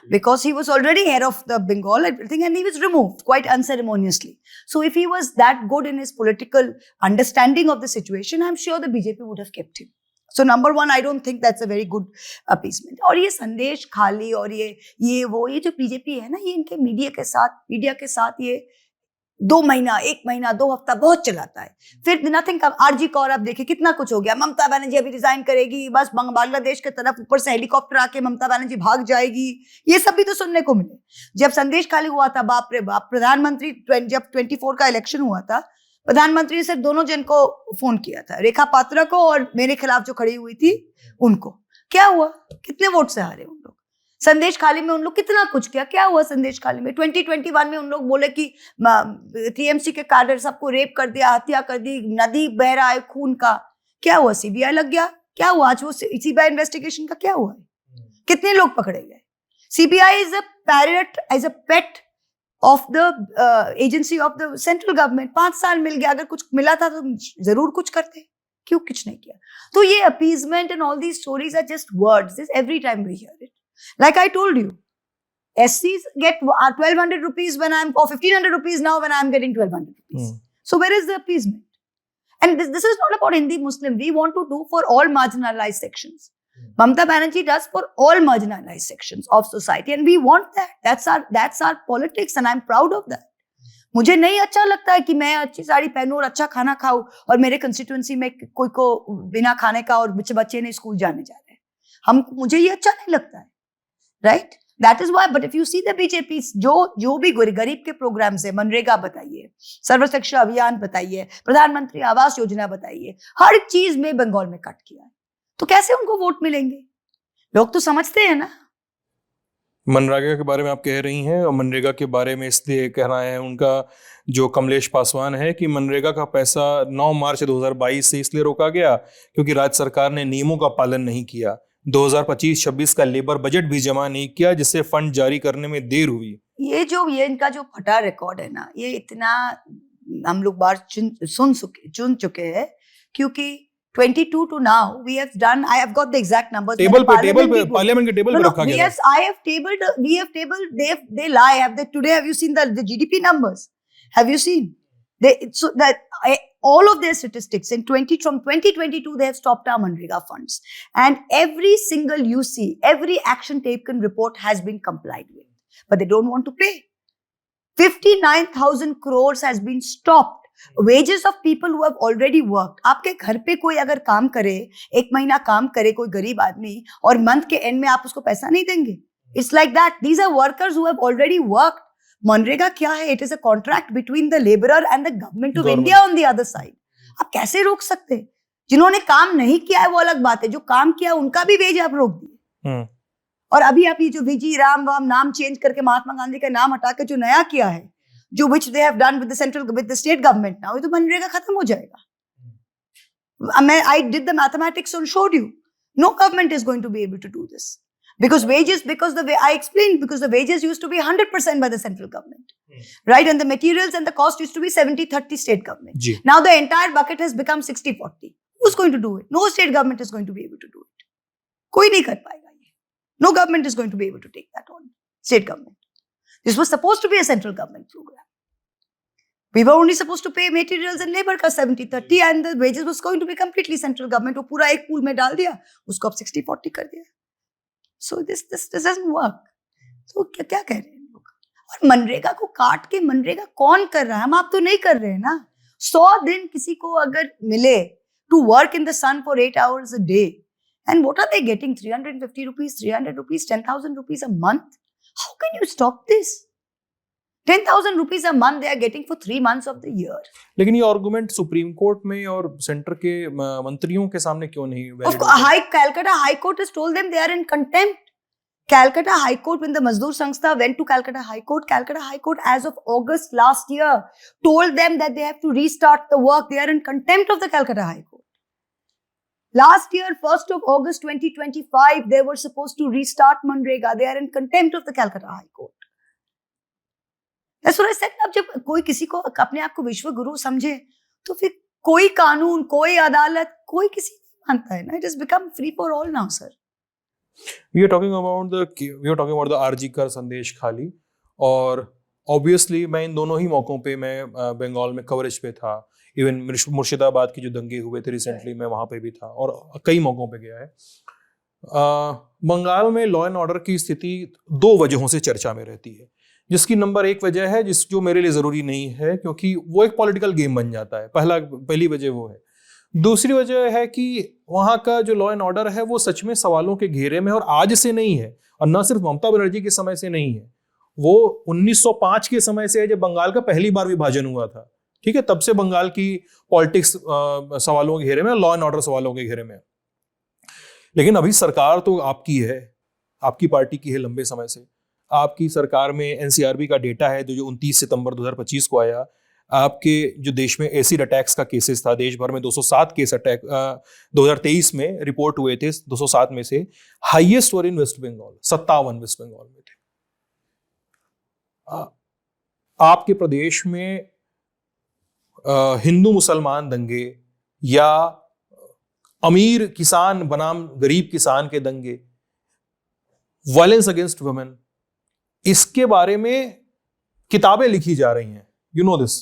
because he was already head of the Bengal and everything, and he was removed quite unceremoniously. So if he was that good in his political understanding of the situation, I'm sure the BJP would have kept him. So number one, I don't think that's a very good appeasement. और ये संदेश खाली और ये जो बीजेपी है ना, ये इनके मीडिया के साथ ये 2 महीना 1 महीना 2 हफ्ता बहुत चलाता है, फिर नथिंग का। आरजी कौर आप देखिए कितना कुछ हो गया, ममता बनर्जी अभी रिजाइन करेगी, बस बांग्लादेश की तरफ ऊपर से हेलीकॉप्टर आके ममता बनर्जी भाग जाएगी, ये सब भी तो सुनने को मिले। जब संदेश खाली हुआ था, बाप रे बाप, प्रधानमंत्री जब 24 का इलेक्शन हुआ था, प्रधानमंत्री ने सिर्फ 2 जन को फोन किया था, रेखा पात्रा को और मेरे खिलाफ जो खड़ी हुई थी उनको। क्या हुआ? कितने वोट से हारे उन लोग? संदेश खाली में उन लोग कितना कुछ किया, क्या हुआ संदेश खाली में? 2021 में उन लोग बोले कि टीएमसी के कैडर सबको रेप कर दिया, हत्या कर दी, नदी बह रहा है खून का। क्या हुआ? सीबीआई लग गया। क्या हुआ आज वो सीबीआई इन्वेस्टिगेशन का क्या हुआ? कितने लोग पकड़े गए? CBI is a pet of the agency of the central government. 5 साल मिल गया, अगर कुछ मिला था तो जरूर कुछ करते, क्यों कुछ नहीं किया? तो ये appeasement and all these stories are just words, this every time we hear it. Like I told you, SCs get 1,200 rupees when or 1,500 rupees now when I'm getting 1,200 rupees. So where is the appeasement? And this is not about Hindi Muslim. We want to do for all marginalized sections. Mamata Banerjee does for all marginalized sections of society, and we want that. That's our politics, and I'm proud of that. मुझे नहीं अच्छा लगता है कि मैं अच्छी साड़ी पहनूं और अच्छा खाना खाऊं और मेरे कंस्टिट्यूएंसी में कोई को बिना खाने का और बच्चे ने स्कूल जाने जा रहे हैं। मुझे ये अच्छा नहीं लगता है। Right, that is why. But if you see the BJP, जो भी गरीब के प्रोग्राम्स है, मनरेगा बताइए, सर्व शिक्षा अभियान बताइए, प्रधानमंत्री आवास योजना बताइए, हर चीज में बंगाल में कट किया है, तो कैसे उनको वोट मिलेंगे? लोग तो समझते हैं ना। मनरेगा के बारे में आप कह रही हैं, और मनरेगा के बारे में इसलिए कहना है उनका जो कमलेश पासवान है कि मनरेगा का पैसा 9 मार्च 2022 से इसलिए रोका गया क्योंकि राज्य सरकार ने नियमों का पालन नहीं किया। 2025-26 का लेबर बजट भी जमा नहीं किया, जिससे फंड जारी करने में देर हुई। ये इनका जो फटा रिकॉर्ड है ना, ये इतना हम लोग बार चुन चुके हैं, क्योंकि 22 to now we have done, I have got the exact numbers. Table पे पार्लियामेंट के टेबल पे रखा गया। Yes, we have tabled, they lie. Today have you seen the GDP numbers? Have you seen? All of their statistics from 2022 they have stopped our Manrega funds, and every single every action taken report has been complied with, but they don't want to pay. 59,000 crores has been stopped. Wages of people who have already worked. आपके घर पे कोई अगर काम करे, 1 महीना काम करे कोई गरीब आदमी, और मंथ के एंड में आप उसको पैसा नहीं देंगे. It's like that. These are workers who have already worked. MNREGA क्या है? It is a contract between the laborer and the government of India on the other side. आप कैसे रोक सकते हैं? जिन्होंने काम नहीं किया है वो अलग बात है, जो काम किया उनका भी वेज आप रोक दिए. और अभी आप ये जो विजी राम वाम नाम चेंज करके महात्मा गांधी का नाम हटा के जो नया किया है, जो which they have done with the state government now, ये तो मनरेगा खत्म हो जाएगा. I did the mathematics and showed you. No government is going to be able to do this. Because I explained, because the wages used to be 100% by the central government. Right? And the materials and the cost used to be 70-30 state government. Now the entire bucket has become 60-40. Who's going to do it? No state government is going to be able to do it. कोई नहीं कर पाएगा ये. No government is going to be able to take that on. State government. This was supposed to be a central government program. We were only supposed to pay materials and labor का 70-30, and the wages was going to be completely central government. वो पूरा एक pool में डाल दिया, उसको अब 60-40 कर दिया. So this doesn't work. तो क्या कह रहे हैं लोग? और मनरेगा को काट के मनरेगा कौन कर रहा है? हम आप तो नहीं कर रहे हैं ना. 100 दिन किसी को अगर मिले to work in the sun for 8 hours a day, and what are they getting? 350 rupees, 300 rupees, 10,000 rupees a month? How can you stop this? 10,000 rupees a month they are getting for 3 months of the year. लेकिन ये आर्गुमेंट सुप्रीम कोर्ट में और सेंटर के मंत्रियों के सामने क्यों नहीं valid? Calcutta High Court has told them they are in contempt. Calcutta High Court, when the Mazdoor Sangstha went to Calcutta High Court as of August last year told them that they have to restart the work. They are in contempt of the Calcutta High Court. Last year, 1st of August 2025, they were supposed to restart Manrega. They are in contempt of the Calcutta High Court. That's what I said. अब जब कोई किसी को अपने आप को विश्व गुरु समझे, तो फिर कोई कानून, कोई अदालत, कोई किसी नहीं मानता है ना. It has become free for all now, sir. We are talking about the RG Kar संदेश खाली, और obviously मैं इन दोनों ही मौकों पे मैं बंगाल में कवरेज पे था. इवन मुर्शिदाबाद की जो दंगे हुए थे रिसेंटली, मैं वहां पे भी था और कई मौकों पे गया है. बंगाल में लॉ एंड ऑर्डर की स्थिति 2 वजहों से चर्चा में रहती है, जिसकी नंबर 1 वजह है जो मेरे लिए जरूरी नहीं है, क्योंकि वो एक पॉलिटिकल गेम बन जाता है. पहली वजह वो है. दूसरी वजह है कि वहां का जो लॉ एंड ऑर्डर है वो सच में सवालों के घेरे में, और आज से नहीं है, और न सिर्फ ममता बनर्जी के समय से नहीं है, वो 1905 के समय से है, जब बंगाल का पहली बार विभाजन हुआ था. ठीक है, तब से बंगाल की पॉलिटिक्स सवालों के घेरे में, लॉ एंड ऑर्डर सवालों के घेरे में. लेकिन अभी सरकार तो आपकी है, आपकी पार्टी की है लंबे समय से. आपकी सरकार में एनसीआरबी का डेटा है जो 29 सितंबर 2025 को आया. आपके जो देश में एसिड अटैक्स का केसेस था, देश भर में 207 केस अटैक 2023 में रिपोर्ट हुए थे. 207 में से हाईएस्ट वर इन वेस्ट बंगाल, 57 वेस्ट बंगाल में थे. आपके प्रदेश में हिंदू मुसलमान दंगे या अमीर किसान बनाम गरीब किसान के दंगे, वायलेंस अगेंस्ट वुमेन, इसके बारे में किताबें लिखी जा रही हैं. You know this.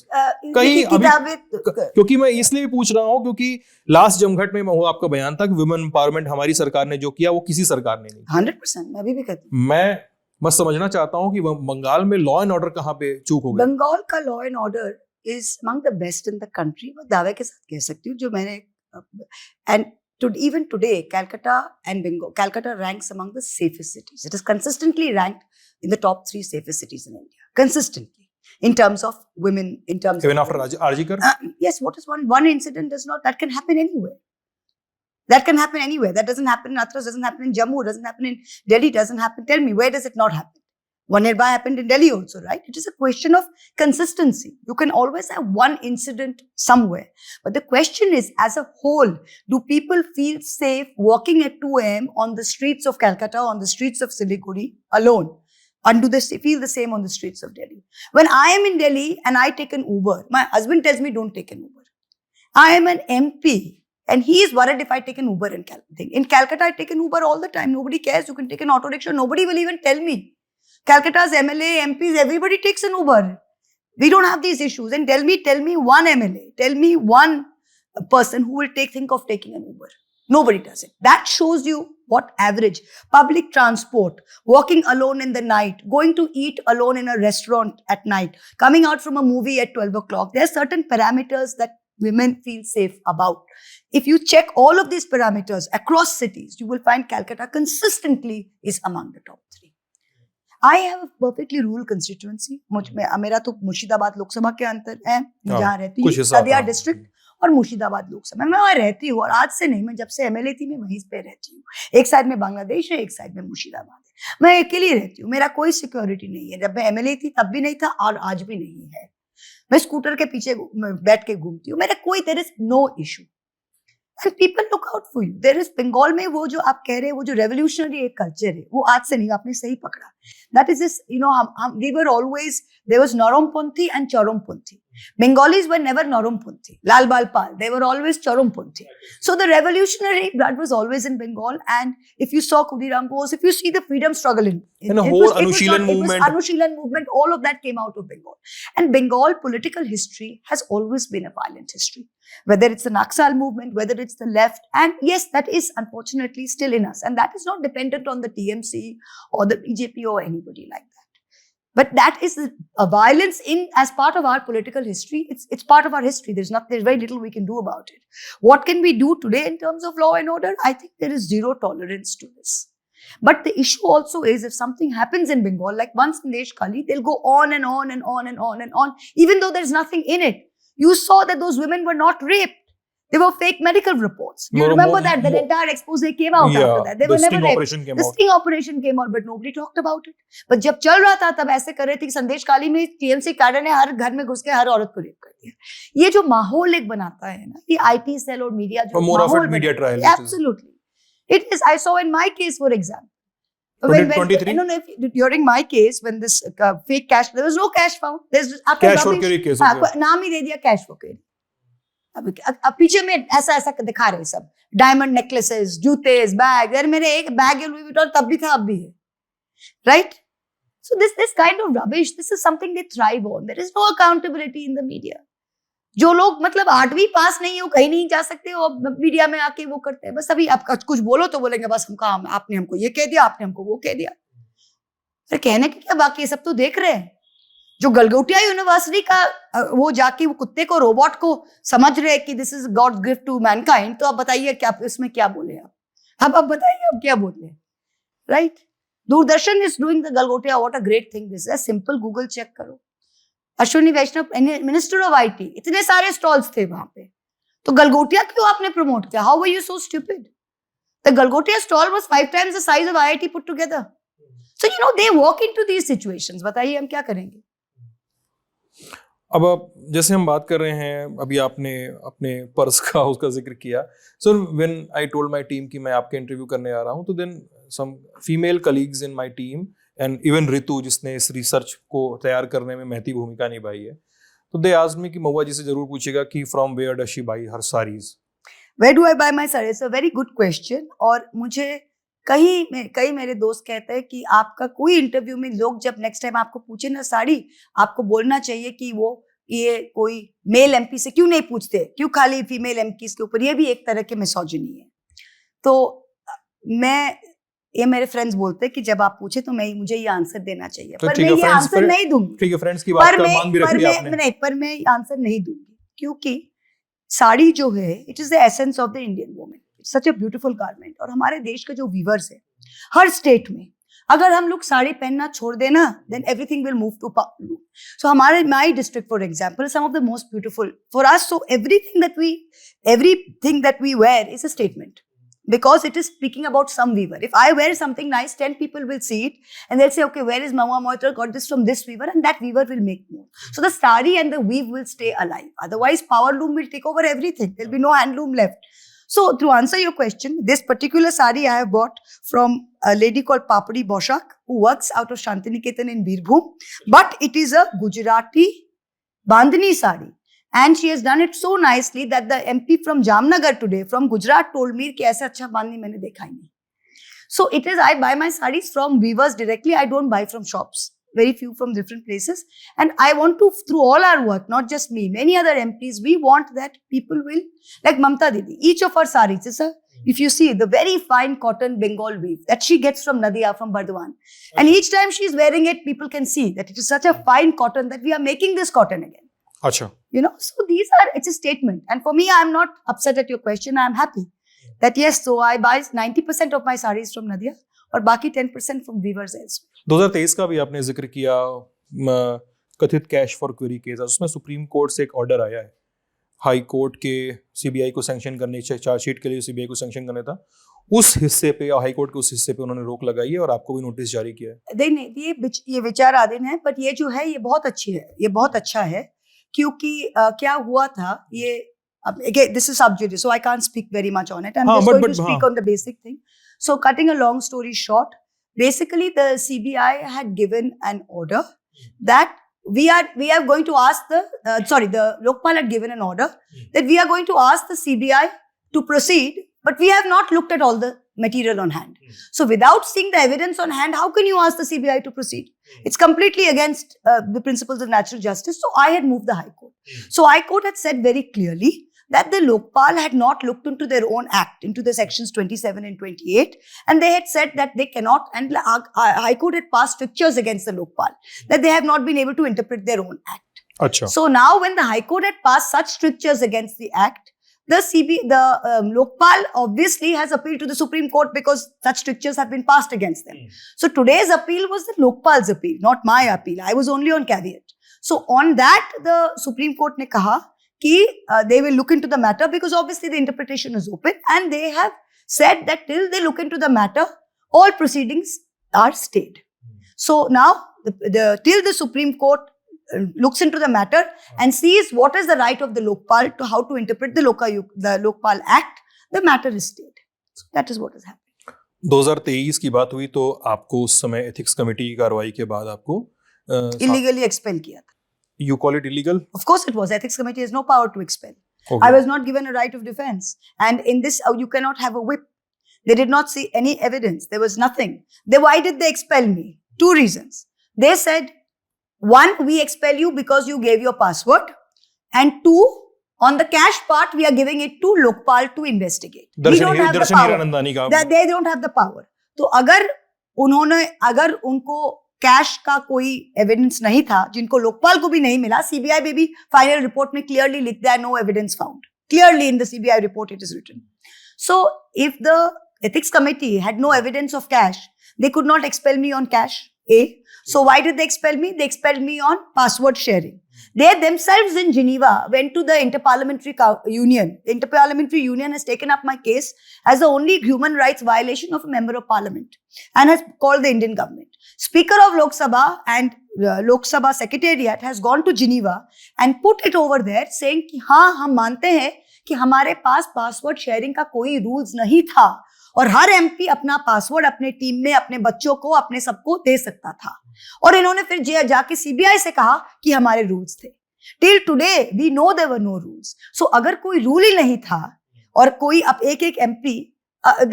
कहीं क्योंकि मैं इसलिए भी पूछ रहा हूं क्योंकि लास्ट जमघट में आपका बयान था कि वुमेन एम्पावरमेंट हमारी सरकार ने जो किया वो किसी सरकार ने नहीं. 100% मैं भी कहती हूं. मैं बस समझना चाहता हूं कि बंगाल में लॉ एंड ऑर्डर कहां पे चूक हो गई. बंगाल का law and order is among the best in the country. मैं दावे के साथ कह सकती हूँ, जो मैंने and even today Calcutta ranks among the safest cities. It is consistently ranked in the top 3 safest cities in India, consistently, in terms of women, in terms even of after RG Kar. Yes, what is one incident that can happen anywhere. That can happen anywhere. That doesn't happen in Hathras, doesn't happen in Jammu, doesn't happen in Delhi, doesn't happen. Tell me, where does it not happen? One nearby happened in Delhi also, right? It is a question of consistency. You can always have one incident somewhere. But the question is, as a whole, do people feel safe walking at 2 a.m. on the streets of Calcutta, on the streets of Siliguri alone? And do they feel the same on the streets of Delhi? When I am in Delhi and I take an Uber, my husband tells me don't take an Uber. I am an MP and he is worried if I take an Uber in Calcutta. In Calcutta, I take an Uber all the time. Nobody cares. You can take an auto rickshaw. Nobody will even tell me. Calcutta's MLA, MPs, everybody takes an Uber. We don't have these issues. And tell me one MLA, tell me one person who will think of taking an Uber. Nobody does it. That shows you what average. Public transport, walking alone in the night, going to eat alone in a restaurant at night, coming out from a movie at 12 o'clock. There are certain parameters that women feel safe about. If you check all of these parameters across cities, you will find Calcutta consistently is among the top 3. I have a perfectly rural constituency. मेरा तो मुर्शिदाबाद लोकसभा के अंतर है, मैं जहाँ रहती हूँ, नदिया डिस्ट्रिक्ट और मुर्शिदाबाद लोकसभा, मैं वहाँ रहती हूँ और आज से नहीं, मैं जब से एमएलए थी मैं वहीं पे रहती हूँ. एक साइड में बांग्लादेश है, एक साइड में मुर्शिदाबाद है. मैं अकेली रहती हूँ, मेरा कोई सिक्योरिटी नहीं है. जब मैं एमएलए थी तब भी नहीं था और आज भी नहीं है. मैं स्कूटर के पीछे बैठ के घूमती हूँ. मेरा कोई, there is no issue and people look out for you. There is Bengal में वो जो आप कह रहे हैं, वो जो रेवोल्यूशनरी एक कल्चर है, वो आज से नहीं, आपने सही पकड़ा. That is this, you know, हम we were always, there was नरमपंथी एंड चरमपंथी. Bengalis were never Narumpunthi. Lal Bal Pal, they were always Charumpunthi. So the revolutionary blood was always in Bengal. And if you saw Khudiram Bose, if you see the freedom struggle in a whole Anushilan movement, Anushilan movement, all of that came out of Bengal. And Bengal political history has always been a violent history. Whether it's the Naxal movement, whether it's the left, and yes, that is unfortunately still in us. And that is not dependent on the TMC or the BJP or anybody like that. But that is a violence as part of our political history. It's part of our history. There's very little we can do about it. What can we do today in terms of law and order? I think there is zero tolerance to this. But the issue also is, if something happens in Bengal, like once Sandesh Kali, they'll go on and on and on and on and on, even though there's nothing in it. You saw that those women were not raped. They were fake medical reports. Do you remember that? The entire expose came out after that. They were never raped. The sting operation came out, but nobody talked about it. But जब चल रहा था तब ऐसे कर रहे थे कि संदेश काली में टीएमसी कैडर ने हर घर में घुस के हर औरत को रेप कर दिया. ये जो माहौल एक बनाता है ना, ये आईटी सेल और मीडिया जो माहौल media trial. Absolutely. It is. I saw in my case, for example. 2023? No, during my case, when this fake cash, there was no cash found. There's cash for carry case. नाम ही दे दिया cash for carry. अब पीछे में ऐसा दिखा रहे सब, डायमंड नेकलेसेस, जूते, बैग. यार मेरे एक बैग है लुई विटॉन, तब भी था, अब भी है, right? So this kind of rubbish, this is something they thrive on. There is no accountability in the media. जो लोग मतलब 8वीं पास नहीं है, वो कहीं नहीं जा सकते, और मीडिया में आके वो करते हैं. बस अभी आप कुछ बोलो तो बोलेंगे बस आपने हमको ये कह दिया, आपने हमको वो कह दिया. अरे कहने के क्या, बाकी सब तो देख रहे हैं. जो गलगोटिया यूनिवर्सिटी का वो जाके वो कुत्ते को, रोबोट को समझ रहे कि this is God's gift to mankind, तो अब बताइए क्या इसमें क्या बोले आप? अब बताइए अब क्या बोले, right? Doordarshan is doing the Galgotia. What a great thing this is. Simple Google check करो. Ashwini Vaishnaw, minister of IT, इतने सारे स्टॉल्स थे वहां पे, तो गलगोटिया क्यों आपने प्रमोट किया? How were you so stupid? The Galgotia stall was 5 times the size of IIT put together. So you know they walk into these situations. बताइए हम क्या करेंगे? अब जैसे हम बात कर रहे हैं, अभी आपने अपने पर्स का उसका जिक्र किया. So when I told my team कि मैं आपके इंटरव्यू करने आ रहा हूं, तो then some female colleagues in my team and even Ritu, जिसने इस रिसर्च को तैयार करने में महती भूमिका निभाई है, तो दे आस्क्ड मी कि महुआ जी से जरूर पूछेगा कि from where does she buy her saris. Where do I buy my saris? It's a very good question. और मुझे कई मेरे दोस्त कहते हैं कि आपका कोई इंटरव्यू में लोग जब नेक्स्ट टाइम आपको पूछे ना साड़ी, आपको बोलना चाहिए कि वो ये कोई मेल एमपी से क्यों नहीं पूछते, क्यों खाली फीमेल एमपीज के ऊपर. ये भी एक तरह के मिसोजिनी है. तो ये मेरे फ्रेंड्स बोलते हैं कि जब आप पूछे तो मुझे ये आंसर देना चाहिए, तो पर मैं ये आंसर नहीं दूंगी. ठीक है, फ्रेंड्स की बात का मांग भी रख लिया आपने. नहीं, पर मैं आंसर नहीं दूंगी, क्योंकि साड़ी जो है, it is the essence of the Indian woman. Such a beautiful garment. और हमारे देश के जो वीवर्स है हर स्टेट में, अगर हम लोग साड़ी पहनना छोड़ देना, then everything will move to pallu. So हमारे my district for example, some of the most beautiful for us. So everything that we wear is a statement. because it is speaking about some weaver. If I wear something nice, 10 people will see it and they'll say, okay, where is Mahua Moitra got this from this weaver, and that weaver will make more. So the sari and the weave will stay alive. Otherwise, power loom will take over everything. There'll be no handloom left. So to answer your question, this particular sari I have bought from a lady called Papadi Boshak, who works out of Shantiniketan in Birbhum. But it is a Gujarati Bandhani sari. And she has done it so nicely that the MP from Jamnagar today, from Gujarat, told me कि ऐसा अच्छा बांधनी मैंने देखा ही नहीं. So it is, I buy my sarees from weavers directly. I don't buy from shops. Very few from different places. And I want to, through all our work, not just me, many other MPs, we want that people will, like Mamta Didi, each of her sarees is a, if you see, the very fine cotton Bengal weave that she gets from Nadia, from Bardwan. And each time she is wearing it, people can see that it is such a fine cotton that we are making this cotton again. अच्छा. You know, so these are, it's a statement. And for me, I'm not upset at your question. I'm happy that yes, so I buy 90% of my sarees from Nadia और बाकी 10% from weavers elsewhere. 2023 का भी आपने जिक्र किया, कथित कैश फॉर क्वेरी केस, उसमें सुप्रीम कोर्ट से एक ऑर्डर आया है. हाई कोर्ट के सीबीआई को सैंक्शन करने, चार्जशीट के लिए सीबीआई को सैंक्शन करना था, उस हिस्से पे या हाई कोर्ट के उस हिस्से पे उन्होंने रोक लगाई है और आपको भी नोटिस जारी किया है. नहीं, ये विचाराधीन है, बट ये जो है ये बहुत अच्छी है, ये बहुत अच्छा है. क्योंकि क्या हुआ था, ये this is sub judice, so I can't speak very much on it. I'm just going to speak on the basic thing. So cutting a long story short, basically the CBI had given an order that we are going to ask the Lokpal had given an order that we are going to ask the CBI to proceed, but we have not looked at all the material on hand. So without seeing the evidence on hand, how can you ask the CBI to proceed? It's completely against the principles of natural justice. So I had moved the High Court. So High Court had said very clearly that the Lokpal had not looked into their own act, into the sections 27 and 28, and they had said that they cannot, and High Court had passed strictures against the Lokpal, that they have not been able to interpret their own act. Achha. So now when the High Court had passed such strictures against the act, the Lokpal obviously has appealed to the Supreme Court because such strictures have been passed against them. So today's appeal was the Lokpal's appeal, not my appeal. I was only on caveat. So on that, the Supreme Court ne kaha ki they will look into the matter, because obviously the interpretation is open, and they have said that till they look into the matter, all proceedings are stayed. So now, till the Supreme Court looks into the matter and sees what is the right of the Lokpal to how to interpret the Lokpal Act, the matter is stayed. So that is what has happened. 2023 की बात हुई तो आपको उस समय एथिक्स कमेटी की कार्रवाई के बाद आपको illegally expel किया था. You call it illegal? Of course it was. Ethics committee has no power to expel. Okay. I was not given a right of defense. And in this, you cannot have a whip. They did not see any evidence. There was nothing. Why did they expel me? 2 reasons. They said, 1, we expel you because you gave your password. And 2, on the cash part, we are giving it to Lokpal to investigate. We don't have the power. They don't have the power. तो अगर उनको कैश का कोई एविडेंस नहीं था, जिनको लोकपाल को भी नहीं मिला, सीबीआई में भी फाइनल रिपोर्ट में क्लियरली लिख दिया, no evidence found. Clearly in the CBI report it is written. So if the ethics committee had no evidence of cash, they could not expel me on cash. A. So why did they expel me? They expelled me on password sharing. They themselves in Geneva went to the Interparliamentary Union. The Interparliamentary Union has taken up my case as the only human rights violation of a member of parliament and has called the Indian government. Speaker of Lok Sabha and Lok Sabha Secretariat has gone to Geneva and put it over there saying कि हाँ हम मानते हैं कि हमारे पास पासवर्ड शेयरिंग का कोई रूल्स नहीं था और हर एमपी अपना पासवर्ड अपने टीम में अपने बच्चों को अपने सबको दे सकता था. और इन्होंने फिर जाके सीबीआई से कहा कि हमारे रूल्स थे. Till today we know there were no rules. So अगर कोई रूल ही नहीं था और कोई अब एक एमपी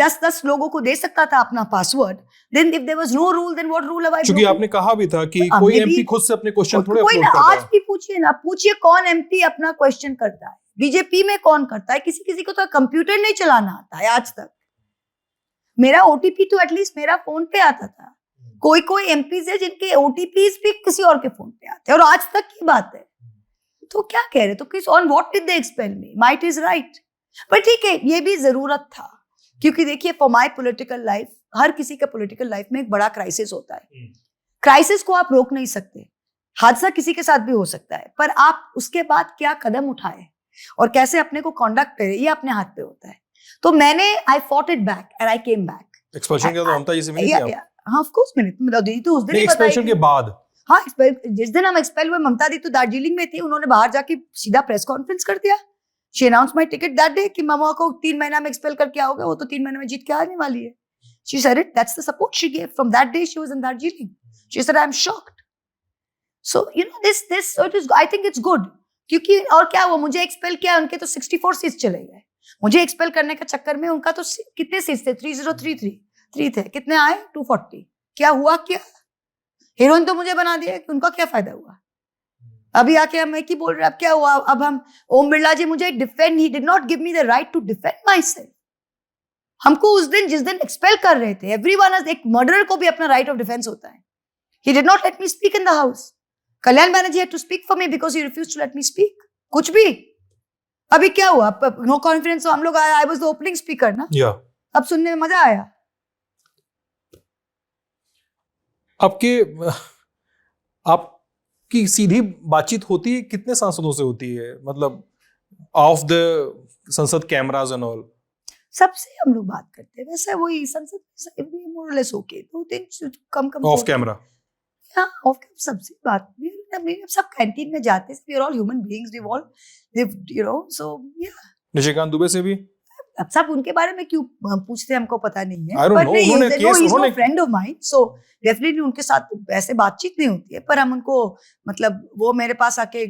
10 लोगों को दे सकता था अपना password, then if there was no rule, then what rule have I broken? क्योंकि आपने कहा भी था कि कोई एमपी खुद से अपने क्वेश्चन थोड़े कोई अपलोड ना, करता आज है. भी पूछिए ना, पूछिए कौन एमपी अपना क्वेश्चन करता है. बीजेपी में कौन करता है? किसी को तो कंप्यूटर नहीं चलाना आता है आज तक. मेरा ओटीपी तो एटलीस्ट मेरा फोन पे आता था. कोई एमपीज है जिनके ओटीपीज भी किसी और के फोन पे आते हैं और आज तक की बात है. तो क्या कह रहे? तो किस on what did they expel me? Might is right, पर ठीक है, ये भी जरूरत था. क्योंकि देखिए, फॉर माई पॉलिटिकल लाइफ, हर किसी का पॉलिटिकल लाइफ में एक बड़ा क्राइसिस होता है. क्राइसिस को आप रोक नहीं सकते. हादसा किसी के साथ भी हो सकता है, पर आप उसके बाद क्या कदम उठाए और कैसे अपने को कंडक्ट करें, ये अपने हाथ पे होता है. तो मैंने I fought it back and I came back. Expulsion के तो ममता जी से मिली थी आप? हाँ ऑफ कोर्स मिली थी, तो उस दिन ही एक्सपल्शन के बाद? हाँ, जिस दिन हम एक्सपेल हुए ममता दी तो दार्जिलिंग में थी, उन्होंने बाहर जाके सीधा प्रेस कॉन्फ्रेंस कर दिया। She announce my ticket that day कि मामा को 3 महीना में एक्सपेल करके आओगे, वो तो 3 महीने में जीत के आने वाली है। She said it, that's the support she gave. From that day she was in Darjeeling. She said I'm shocked. So you know this so it is, I think it's good, क्योंकि और क्या हुआ, मुझे एक्सपेल किया, उनके तो 64 सीट्स चले गए। मुझे एक्सपेल करने के चक्कर में उनका तो कितने सीट्स थे, 3033 थे, कितने आए 240। क्या हुआ, क्या हीरोइन तो मुझे बना दिया, कि उनका क्या फायदा हुआ? अभी आके हम एक ही बोल रहे हैं, अब क्या हुआ? अब हम ओम बिरला जी मुझे defend, he did not give me the right to defend myself. हमको उस दिन जिस दिन एक्सपेल कर रहे थे, एवरीवन, एक मर्डरर को भी अपना राइट ऑफ डिफेंस होता है। He did not let me speak in the house. Kalyan Banerjee had to speak for me because he refused to let me speak. कुछ भी। अभी क्या हुआ, नो कॉन्फिडेंस, हम लोग, I was the opening speaker ना। अब सुनने में मजा आया। आपकी सीधी बातचीत होती है कितने सांसदों से होती है, मतलब off the Sansad cameras and all? सबसे हम लोग बात करते हैं, वैसे वही Sansad more less okay, 2-3 come off camera. हाँ, ऑफ कैमरा सबसे बात, सब कैंटीन में जाते हैं, we are all human beings, we all live, you know, so yeah. Nishikant Dubey से भी? अब सब उनके बारे में क्यों पूछते हैं, हमको पता नहीं है। पर नहीं, उन्होंने friend of mine, so definitely उनके साथ ऐसे बातचीत नहीं होती है, पर हम उनको, मतलब वो मेरे पास आके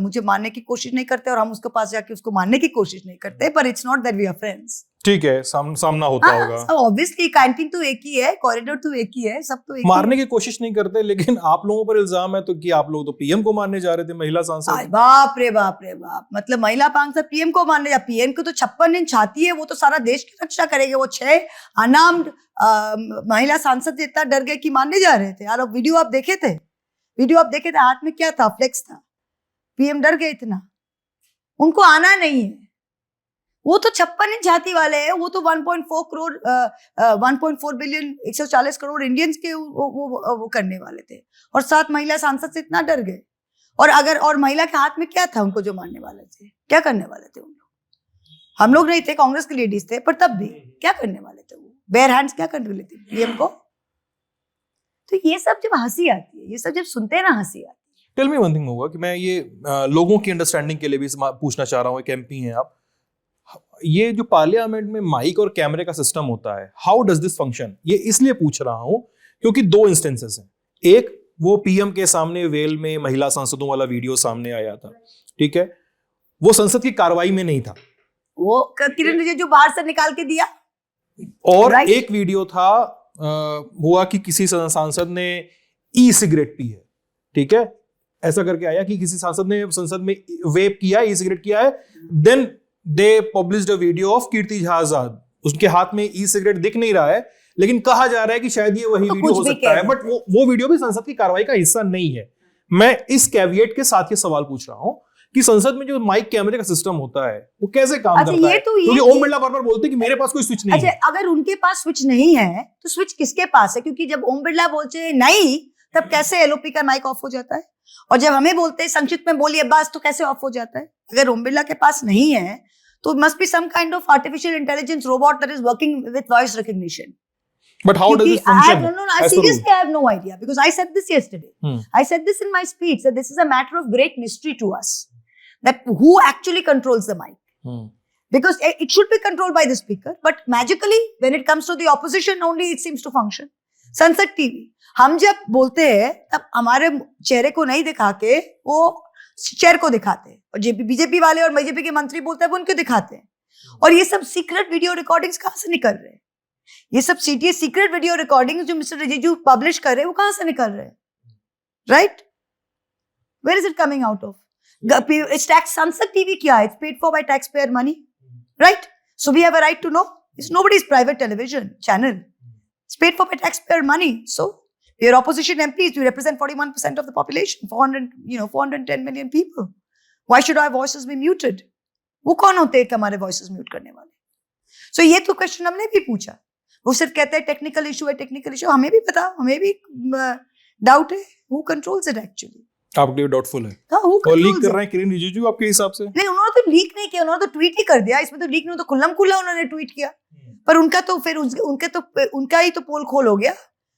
मुझे मारने की कोशिश नहीं करते और हम उसके पास जाके उसको मारने की कोशिश नहीं करते, पर it's not that we are friends. ठीक है, सामना होता होगा। ऑब्वियसली कैंटीन तो एक ही है, कॉरिडोर तो एक ही है, सब तो एक मारने की कोशिश नहीं करते, लेकिन आप लोगों पर इल्जाम है तो कि आप लोग तो पीएम को मारने जा रहे थे, महिला सांसद। बाप रे बाप रे बाप, मतलब महिला सांसद पीएम को मारने जा, पीएम को तो 56 इंच छाती है, वो तो सारा देश की रक्षा करेगी, वो 6 अनार्म्ड महिला सांसद इतना डर गए कि मारने जा रहे थे। यार वीडियो आप देखे थे, हाथ में क्या था, फ्लेक्स था, पीएम डर गए इतना, उनको आना नहीं है। वो तो 56 इंच छाती वाले हैं, वो तो 1.4 करोड़ 1.4 बिलियन 140 करोड़ इंडियंस के वो करने वाले थे, और 7 महिला सांसद से इतना डर गए। और महिला के हाथ में क्या था, उनको जो मारने वाले थे, क्या करने वाले थे उन लोग? हम लोग नहीं थे, कांग्रेस के लेडीज थे, पर तब भी क्या करने वाले थे वो? बेयर हैंड्स क्या करने वाले थे पीएम को? तो ये सब जब हंसी आती है, ये सब जब सुनते हैं ना, हंसी आती है। टेल मी वन थिंग होगा कि मैं ये लोगों की अंडरस्टैंडिंग के लिए भी पूछना चाह रहा हूँ, एक एमपी हैं आप, ये जो पार्लियामेंट में माइक और कैमरे का सिस्टम होता है, हाउ डज दिस फंक्शन? ये इसलिए पूछ रहा हूं क्योंकि 2 इंस्टेंसेस हैं। एक, वो पीएम के सामने वेल में महिला सांसदों वाला वीडियो सामने आया था, ठीक है, वो संसद की कार्रवाई में नहीं था, वो किरण रिजिजू बाहर से निकाल के दिया। और एक वीडियो था हुआ कि किसी सांसद ने ई सिगरेट पी है, ठीक है, ऐसा करके आया कि किसी सांसद ने संसद में वेप किया, ई सिगरेट किया है, then they published a video of Kirti Jha Azad, उसके हाथ में ई सिगरेट दिख नहीं रहा है, लेकिन कहा जा रहा है कि शायद ये वही वीडियो हो सकता है, बट वो वीडियो भी संसद की कार्रवाई का हिस्सा नहीं है। मैं इस कैविएट के साथ ये सवाल पूछ रहा हूं कि संसद में जो माइक कैमरे का सिस्टम होता है वो कैसे काम करता है? क्योंकि ओम बिरला बार-बार बोलते हैं कि मेरे पास कोई स्विच नहीं है। अगर उनके पास स्विच नहीं है तो स्विच किसके पास है? क्योंकि जब ओम बिरला बोलते हैं नहीं, तब कैसे एलओपी का माइक ऑफ हो जाता है? और जब हमें बोलते हैं संक्षिप्त में बोलिए बस, तो कैसे ऑफ हो जाता है? अगर ओम बिरला के पास नहीं है तो must be some kind of artificial intelligence robot that is working with voice recognition. But how does this function? Seriously, I have no idea, because I said this yesterday. I said this in my speech, that this is a matter of great mystery to us, that who actually controls the mic. Because it should be controlled by the speaker, but magically when it comes to the opposition only it seems to function. संसद टीवी, हम जब बोलते हैं तब हमारे चेहरे को नहीं दिखा के वो चेयर को दिखाते हैं, और बीजेपी वाले और बीजेपी के मंत्री बोलते हैं वो उनको दिखाते हैं। और ये सब सीक्रेट वीडियो रिकॉर्डिंग्स कहाँ से निकल रहे हैं? ये सब सीक्रेट वीडियो रिकॉर्डिंग्स जो मिस्टर रिजिजू पब्लिश कर रहे हैं वो कहाँ से निकल रहे हैं? Right, where is it coming out of? Tax, Sansad TV क्या है? It's paid for by tax payer money, right? So we have a right to know, it's nobody's private television channel, it's paid for by tax payer money. So your opposition MPs, you represent 41% of the population, 410 million people. Why should our voices be muted? वो कौन होते हैं कि हमारे voices mute करने वाले? So ये तो question हमने भी पूछा। वो सिर्फ कहते हैं टेक्निकल इशू है, टेक्निकल इशू। हमें भी पता, हमें भी डाउट है, who controls it actually? आपके लिए डाउटफुल है हाँ, who और लीक controls कर it? रहे हैं किरण रिजिजू आपके हिसाब से? नहीं, उन्होंने तो लीक नहीं किया, उन्होंने तो ट्वीट ही कर दिया। इसमें तो लीक नहीं, तो खुल्लम खुल्ला उन्होंने ट्वीट किया। पर उनका तो फिर उनका ही तो पोल खोल हो गया,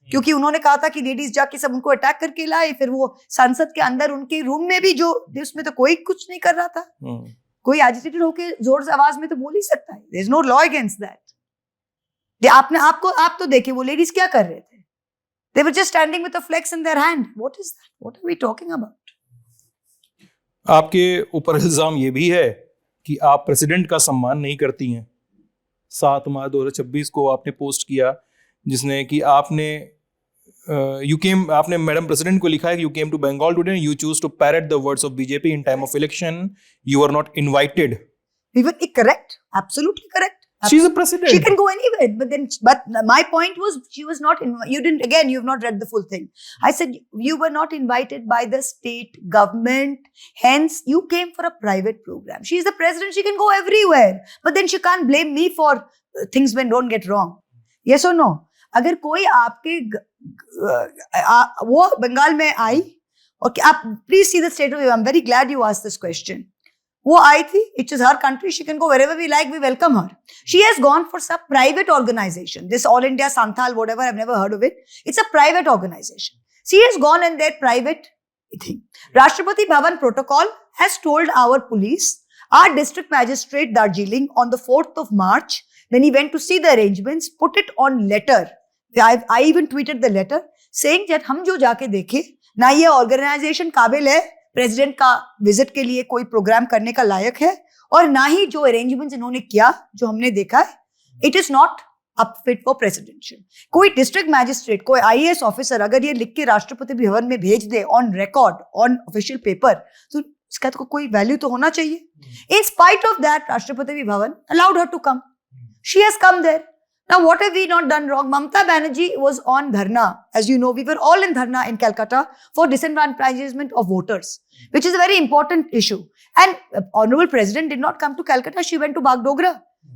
क्योंकि उन्होंने कहा था कि लेडीज जाके सब उनको अटैक करके लाए। फिर वो संसद के अंदर उनके रूम में भी जो, उसमें तो कोई कुछ नहीं कर रहा था। कोई एजिटेटेड होके जोर से आवाज में तो बोल ही सकता है। There is no law against that. आप तो देखिए वो लेडीज क्या कर रहे थे। They were just standing with a flex in their hand. What is that? What are we talking about? आपके ऊपर इल्जाम ये भी है कि आप प्रेसिडेंट का सम्मान नहीं करती हैं। 7 मार्च 2026 को आपने पोस्ट किया जिसने कि आपने आपने मैडम प्रेसिडेंट को लिखा है कि you came to Bengal today, you choose to parrot the words of BJP in time of election, you are not invited. Even correct, absolutely correct. She's a president. She can go anywhere, but my point was she was not. You didn't. Again, you have not read the full thing. I said you were not invited by the state government. Hence, you came for a private program. She is the president. She can go everywhere. But then she can't blame me for things when don't get wrong. Yes or no? अगर कोई आपके वो बंगाल में आई और आप please see the state of, I am very glad you asked this question. वो आई थी, it is her country, she can go wherever we like, we welcome her. She has gone for some private organization, this All India Santhal whatever, I've never heard of it. It's a private organization. She has gone in their private thing. Rashtrapati Bhavan protocol has told our police, our district magistrate Darjeeling on the 4th of March when he went to see the arrangements, put it on letter. I even tweeted the letter saying that हम जो जाके देखे ना ये organization काबिल है प्रेसिडेंट का विजिट के लिए, कोई प्रोग्राम करने का लायक है, और ना ही जो अरेंजमेंट्स इन्होंने किया जो हमने देखा है, it is not up fit for presidential. कोई डिस्ट्रिक्ट मैजिस्ट्रेट, कोई आईएएस ऑफिसर अगर ये लिख के राष्ट्रपति भवन में भेज दे on record, on official paper, तो इसका तो कोई वैल्यू तो होना चाहिए। In spite of that Rashtrapati Bhavan allowed her to come. She has come there. Now, what have we not done wrong? Mamata Banerjee was on dharna. As you know, we were all in dharna in Calcutta for disenfranchisement of voters, which is a very important issue. And Honorable President did not come to Calcutta. She went to Bagdogra.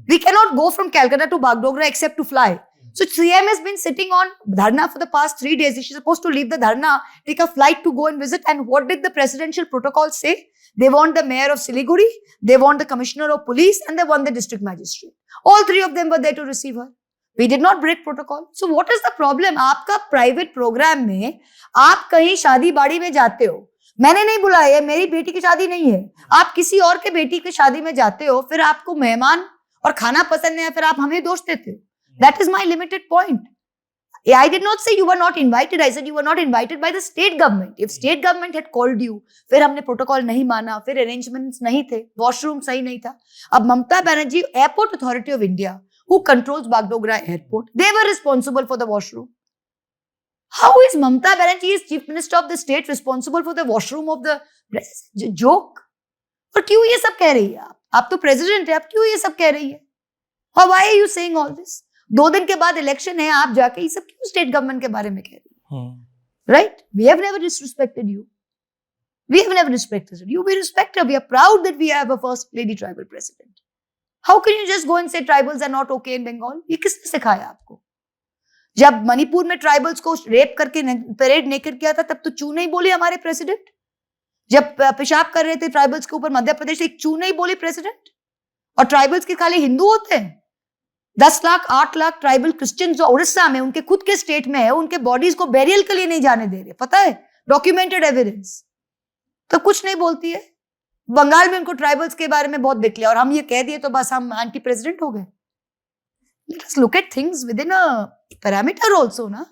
We cannot go from Calcutta to Bagdogra except to fly. So CM has been sitting on dharna for the past 3 days. She's supposed to leave the dharna, take a flight to go and visit. And what did the presidential protocol say? They want the mayor of Siliguri, they want the commissioner of police, and they want the district magistrate. All 3 of them were there to receive her. We did not break protocol. So what is the problem? आपका प्राइवेट प्रोग्राम में आप कहीं शादी बाड़ी में जाते हो, मैंने नहीं बुलाया, मेरी बेटी की शादी नहीं है, आप किसी और के बेटी की शादी में जाते हो, फिर आपको मेहमान और खाना पसंद नहीं है, फिर आप हमें दोष देते हो। That is my limited point. I did not say you were not invited. I said you were not invited by the state government. If state government had called you, फिर हमने प्रोटोकॉल नहीं माना, फिर अरेंजमेंट्स नहीं थे, वॉशरूम सही नहीं था। अब Mamata Banerjee, airport authority of India, who controls Bagdogra airport, they were responsible for the washroom. How is Mamata Banerjee, as chief minister of the state, responsible for the washroom of the joke? और क्यों ये सब कह रही है आप तो प्रेसिडेंट है, आप क्यों ये सब कह रही है? और why are you saying all this? 2 दिन के बाद इलेक्शन है, आप जाके ये सब क्यों स्टेट गवर्नमेंट के बारे में कह रही है? Right? We have never disrespected you. We have never respected you. We respect her. We are proud that we have a first lady tribal president. How can you just go and say tribals are not okay in Bengal? ये किसने सिखाया आपको? जब मणिपुर में ट्राइबल्स को रेप करके परेड नेकेड किया था, तब तो चू नहीं बोली हमारे प्रेसिडेंट। जब पेशाब कर रहे थे ट्राइबल्स के ऊपर मध्य प्रदेश, एक चू नहीं बोली प्रेसिडेंट। और ट्राइबल्स के खाली हिंदू होते हैं? 10 लाख 8 लाख ट्राइबल क्रिश्चियन जो उड़ीसा में उनके खुद के स्टेट में है, उनके बॉडीज को बेरियल के लिए नहीं जाने दे रहे, पता है? Documented evidence. तो कुछ नहीं बोलती है। बंगाल में उनको ट्राइबल्स के बारे में बहुत देख लिया, और हम ये कह दिए तो बस हम एंटी प्रेसिडेंट हो गए। Let's look at things with in a parameter also ना।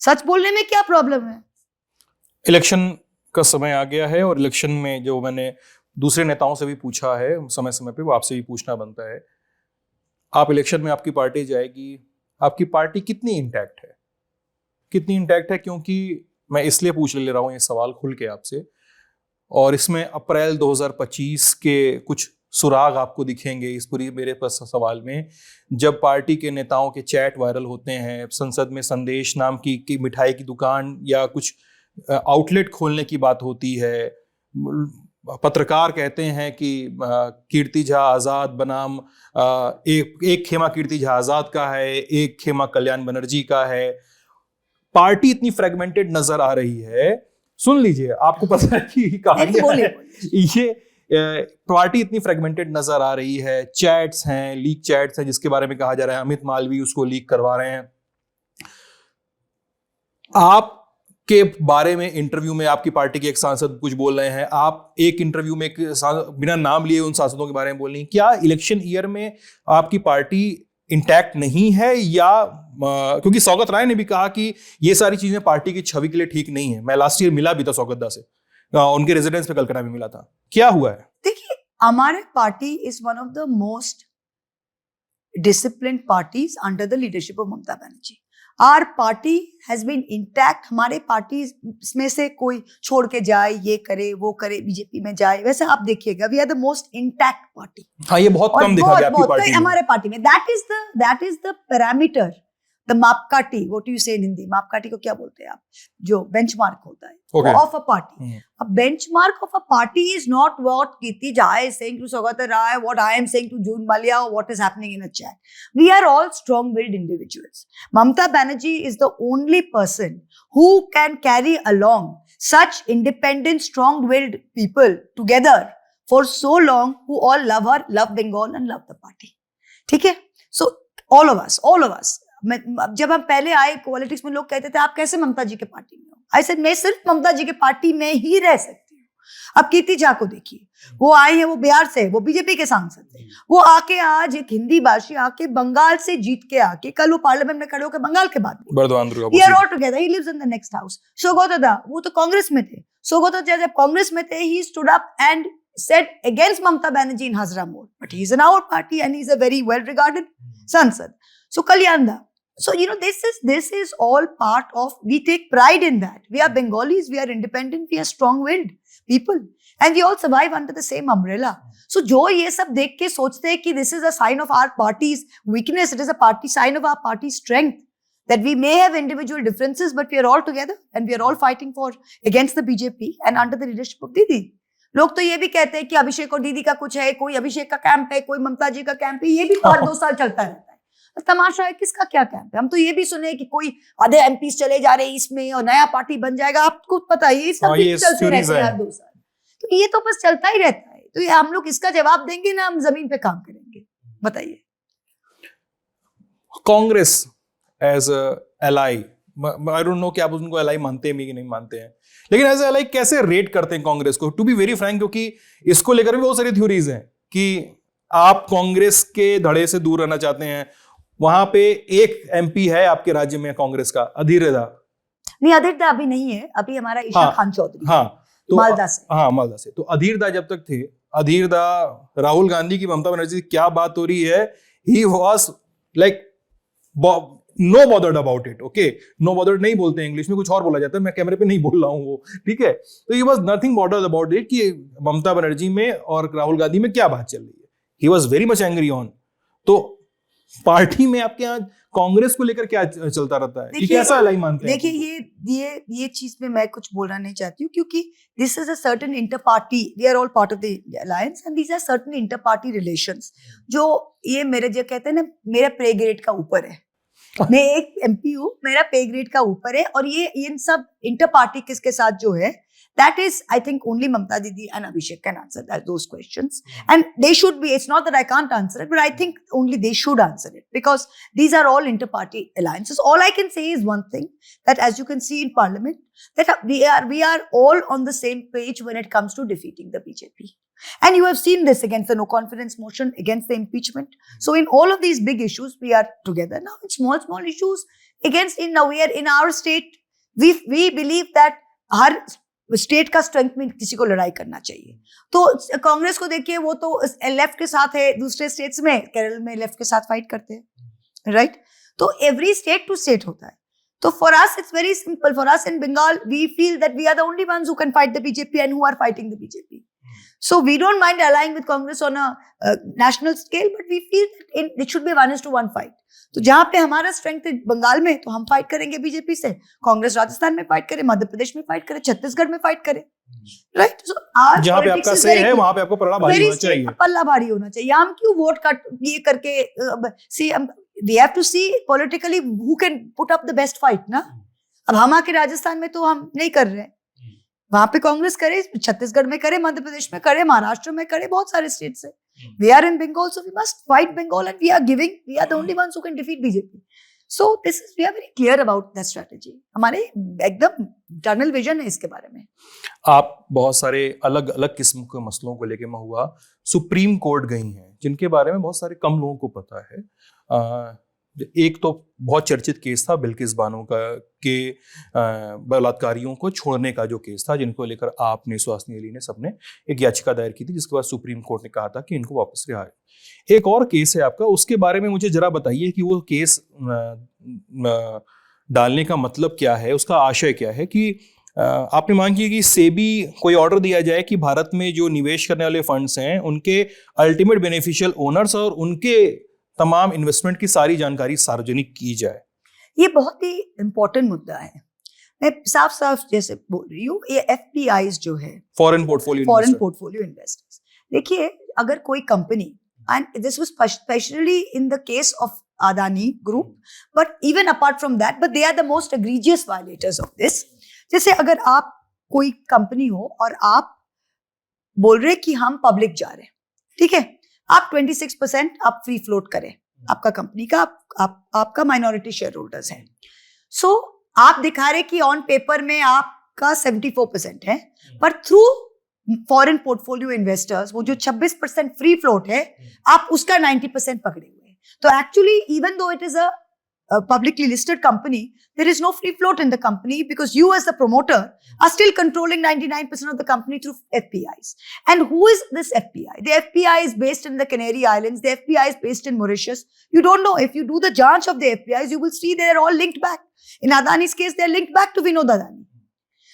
सच बोलने में क्या प्रॉब्लम है? इलेक्शन का समय आ गया है, और इलेक्शन में जो मैंने दूसरे नेताओं से भी पूछा है समय समय पे, वो आपसे भी पूछना बनता है। आप इलेक्शन में आपकी पार्टी जाएगी, आपकी पार्टी कितनी इंटैक्ट है? कितनी इंटैक्ट है? क्योंकि मैं इसलिए पूछ ले रहा हूँ ये सवाल खुल के आपसे, और इसमें अप्रैल 2025 के कुछ सुराग आपको दिखेंगे इस पूरी मेरे पास सवाल में, जब पार्टी के नेताओं के चैट वायरल होते हैं, संसद में संदेश नाम की मिठाई की दुकान या कुछ आउटलेट खोलने की बात होती है, पत्रकार कहते हैं कि कीर्ति झा आज़ाद बनाम एक खेमा कीर्ति झा आज़ाद का है, एक खेमा कल्याण बनर्जी का है। पार्टी इतनी फ्रेगमेंटेड नजर आ रही है सुन लीजिए, आपको पता है कि कहानी क्या बोलिए, है। ये पार्टी इतनी फ्रेगमेंटेड नजर आ रही है, चैट्स हैं, लीक चैट्स हैं जिसके बारे में कहा जा रहा है अमित मालवीय उसको लीक करवा रहे हैं। आप के बारे में इंटरव्यू में आपकी पार्टी के एक सांसद कुछ बोल रहे हैं, आप एक इंटरव्यू में बिना नाम लिए उन सांसदों के बारे में बोल रही हैं। क्या इलेक्शन ईयर में आपकी पार्टी इंटैक्ट नहीं है, या क्योंकि सौगत राय ने भी कहा कि ये सारी चीजें पार्टी की छवि के लिए ठीक नहीं है। मैं लास्ट ईयर मिला भी था सौगत दा से, उनके रेजिडेंस पे कलकत्ता में मिला था। क्या हुआ है? देखिए, हमारे party is one of the most disciplined parties under the leadership of Mamata Banerjee. Our party has been intact. हमारे पार्टी में से कोई छोड़ के जाए, ये करे वो करे, बीजेपी में जाए, वैसे आप देखिएगा we are the most intact party. हाँ, ये बहुत कम देखा गया आपकी पार्टी में। हमारे पार्टी में that is the parameter, the मापकाठी, what you say in Hindi, मापकाठी को क्या बोलते हैं आप, जो बेंचमार्क होता है of a party. A benchmark of a party is not what Kirti Jha is saying to Saugata Rai, what I am saying to June Malia, or what is happening in a chat. We are all strong-willed individuals. Mamata Banerjee is the only person who can carry along such independent, strong-willed people together for so long, who all love her, love Bengal and love the party. ठीक है? So all of us. जब हम पहले आए पॉलिटिक्स में, लोग कहते थे आप कैसे ममता जी के पार्टी में हो। आई सेड मैं सिर्फ ममता जी के पार्टी में ही रह सकती हूँ। अब कीर्ति झा को देखिए, वो आए हैं, वो बिहार से, वो बीजेपी के सांसद थे, वो आके आज एक हिंदी भाषी आके बंगाल से जीत के आके कल वो पार्लियामेंट में खड़े होकर बंगाल के बात We are all together. He lives in the next house. Saugata दा, वो तो कांग्रेस में थे। सौगत दा जब कांग्रेस में थे, he stood up and said against Mamata Banerjee in Hazra Moड़, but he is in our party and he is a very well regarded sansad. So Kalyan da. So this is all part of, we take pride in that. We are Bengalis, we are independent, we are strong-willed people, and we all survive under the same umbrella. So जो ये सब देख के सोचते हैं कि this is a sign of our party's weakness, it is a party sign of our party's strength, that we may have individual differences, but we are all together and we are all fighting for against the BJP and under the leadership of Didi. लोग तो ये भी कहते हैं कि अभिषेक और दीदी का कुछ है, कोई अभिषेक का कैंप है, कोई ममता जी का कैंप है, ये भी हर 2 साल चलता रहता है। तमाशा है, किसका क्या कैंप है। हम तो ये भी सुने कि कोई आधे एमपीस चले जा रहे हैं इसमें और नया पार्टी बन जाएगा, आपको पता है ये सब चलते रहते हैं हर 2 साल, तो ये तो बस चलता ही रहता है। तो ये हम लोग इसका जवाब देंगे ना, हम जमीन पे काम करेंगे। बताइए, Congress as ally, I don't know कि आप उनको एलाई मानते हैं कि नहीं मानते हैं, लेकिन एज एलाई कैसे रेट करते हैं कांग्रेस को? टू बी वेरी फ्रैंक, क्योंकि इसको लेकर भी बहुत सारी थ्योरीज हैं कि आप कांग्रेस के धड़े से दूर रहना चाहते हैं। वहां पे एक एमपी है आपके राज्य में कांग्रेस का, अधीर दा। नहीं, अधीर दा अभी नहीं है, अभी हमारा ईशा खान चौधरी, तो मालदा से। मालदा से। तो अधीर दा जब तक थे, अधीर दा राहुल गांधी की ममता बनर्जी क्या बात हो रही है, he was like no bothered about it. Okay, no bothered नहीं बोलते हैं इंग्लिश में, कुछ और बोला जाता है, मैं कैमरे पे नहीं बोल रहा हूँ वो, ठीक है। तो he was nothing bothered about it कि ममता बनर्जी में और राहुल गांधी में क्या बात चल रही है। He was very much angry on. तो पार्टी में आपके यहाँ कांग्रेस को लेकर क्या चलता रहता है, कि कैसा अलाई मानते हैं? देखिए, ये चीज में मैं कुछ बोलना नहीं चाहती हूँ, क्योंकि this is a certain inter party, we are all part of the alliance and these are certain inter party relations, जो ये मेरे जो कहते हैं ना, मेरा पे ग्रेड का ऊपर है। मैं एक एमपी हूँ, मेरा पे ग्रेड का ऊपर है, और ये इन सब इंटर पार्टी किसके साथ जो है, that is, I think only Mamta Didi and Abhishek can answer those questions. And they should be, it's not that I can't answer it, but I think only they should answer it, because these are all inter-party alliances. All I can say is one thing, that as you can see in parliament, that we are all on the same page when it comes to defeating the BJP. And you have seen this against the no confidence motion, against the impeachment. So in all of these big issues, we are together. Now in small issues, we are in our state, we believe that her state का स्ट्रेंथ में किसी को लड़ाई करना चाहिए। तो कांग्रेस को देखिए, वो तो लेफ्ट के साथ है, दूसरे स्टेट्स में, केरल में लेफ्ट के साथ फाइट करते हैं, राइट? तो एवरी स्टेट टू स्टेट होता है। तो for us it's very simple, for us in Bengal we feel that we are the only ones who can fight the BJP and who are fighting the BJP. So we don't mind allying with Congress on a national scale, but we feel that it should be 1:1 fight. तो जहाँ पे हमारा स्ट्रेंथ है बंगाल में, तो हम फाइट करेंगे बीजेपी से, कांग्रेस राजस्थान में फाइट करे, मध्य प्रदेश में फाइट करे, छत्तीसगाढ़ में फाइट करे, राइट? सो जहाँ पे आपका से है वहाँ पे आपको पल्ला भारी होना चाहिए, पल्ला भारी होना चाहिए। हम क्यों वोट कट ये करके, सी we have to see politically who can put up the best fight ना। अब हम आके राजस्थान में तो हम नहीं कर रहे हैं, वहां पे कांग्रेस करे, छत्तीसगढ़ में करे, मध्य प्रदेश में करे, महाराष्ट्र में करे, बहुत सारे स्टेट्स है. We are in Bengal, so we must fight Bengal, and we are the only ones who can defeat BJP. So we are very clear about that strategy. हमारे एकदम टनल विजन है इसके बारे में. आप बहुत सारे अलग अलग किस्म के मसलों को लेके महुआ सुप्रीम कोर्ट गई हैं, जिनके बारे में बहुत सारे कम लोगों को पता है. एक तो बहुत चर्चित केस था बिल्किस बानो का के बलात्कारियों को छोड़ने का जो केस था, जिनको लेकर आपने, सुहासिनी अली ने, सबने एक याचिका दायर की थी, जिसके बाद सुप्रीम कोर्ट ने कहा था कि इनको वापस रिहा. एक और केस है आपका, उसके बारे में मुझे जरा बताइए कि वो केस डालने का मतलब क्या है, उसका आशय क्या है. कि आपने मांग की कि सेबी कोई ऑर्डर दिया जाए कि भारत में जो निवेश करने वाले फंड्स हैं उनके अल्टीमेट बेनिफिशियल ओनर्स और उनके तमाम इन्वेस्टमेंट की सारी जानकारी सार्वजनिक की जाए. ये बहुत ही इंपॉर्टेंट मुद्दा है. मैं साफ साफ जैसे बोल रही हूँ, ये FPIs जो है, फॉरेन पोर्टफोलियो इन्वेस्टर्स. देखिए, अगर कोई company, and this was especially in the case of Adani Group, but even apart from that, but they are the most egregious violators of this. जैसे अगर आप कोई कंपनी हो और आप बोल रहे कि हम पब्लिक जा रहे हैं, ठीक है, आप 26% आप फ्री फ्लोट करें, आपका कंपनी का, आपका माइनॉरिटी शेयर होल्डर्स हैं. सो आप दिखा रहे कि ऑन पेपर में आपका 74% है, पर थ्रू फॉरेन पोर्टफोलियो इन्वेस्टर्स वो जो 26% फ्री फ्लोट है, आप उसका 90% पकड़े हुए हैं. तो actually even though it is a publicly listed company, there is no free float in the company because you as the promoter are still controlling 99% of the company through FPIs. And who is this FPI? The FPI is based in the Canary Islands. The FPI is based in Mauritius. You don't know. If you do the janch of the FPIs, you will see they are all linked back. In Adani's case, they are linked back to Vinod Adani.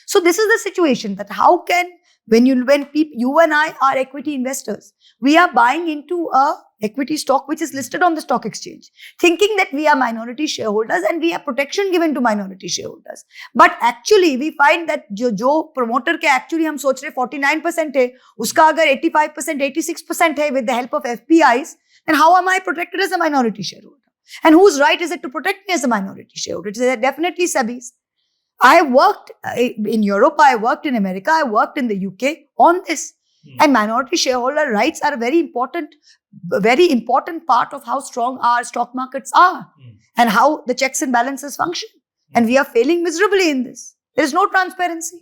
So this is the situation, that how can, when you and I are equity investors, we are buying into a equity stock which is listed on the stock exchange, thinking that we are minority shareholders and we have protection given to minority shareholders. But actually we find that जो promoter के actually हम सोच रहे 49% है, उसका अगर 85%, 86% है with the help of FPIs, then how am I protected as a minority shareholder? And whose right is it to protect me as a minority shareholder? It is definitely SEBI's. I worked in Europe, I worked in America, I worked in the UK on this. And minority shareholder rights are a very important part of how strong our stock markets are and how the checks and balances function. And we are failing miserably in this. There is no transparency.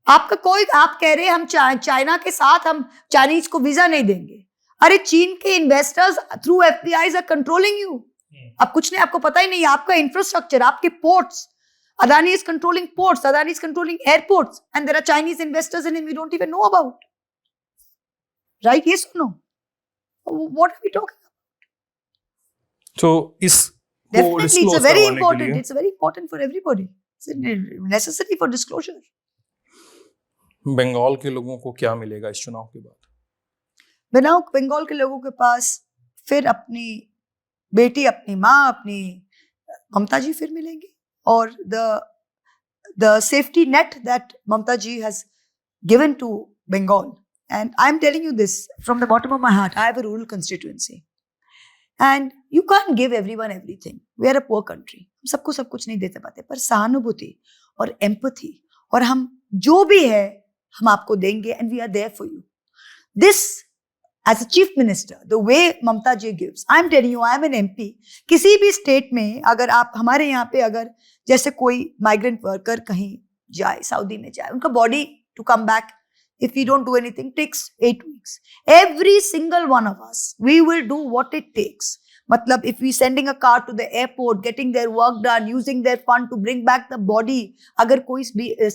आप कह रहे हैं हम चाइना के साथ हम चाइनीज को वीजा नहीं देंगे. अरे चीन के investors through FPIs are controlling you. अब कुछ नहीं, आपको पता ही नहीं, आपका इंफ्रास्ट्रक्चर, आपके ports. Adani is controlling ports, Adani is controlling airports, and there are Chinese investors in him we don't even know about. Right? Yes or no? What are we talking about? So, definitely, it's very important. It's very important for everybody. It's necessary for disclosure. Bengal के लोगों को क्या मिलेगा इस चुनाव के बाद? बंगाल के लोगों के पास फिर अपनी बेटी, अपनी माँ, अपनी ममता जी फिर मिलेंगी. Or the safety net that Mamta ji has given to Bengal. And I'm telling you this from the bottom of my heart. I have a rural constituency. And you can't give everyone everything. We are a poor country. हम सबको सब कुछ नहीं दे पाते, पर सहानुभूति और empathy और हम जो भी है हम आपको देंगे, and we are there for you. This, as a chief minister, the way Mamta ji gives, I'm telling you, I'm an MP. किसी भी स्टेट में अगर आप, हमारे यहाँ पे अगर जैसे कोई माइग्रेंट वर्कर कहीं जाए, सऊदी में जाए, उनका body to come back, if we don't do anything, takes 8 weeks. Every single one of us, we will do what it takes. मतलब if we sending a car to the airport, getting their work done, using their fund to bring back the body. अगर कोई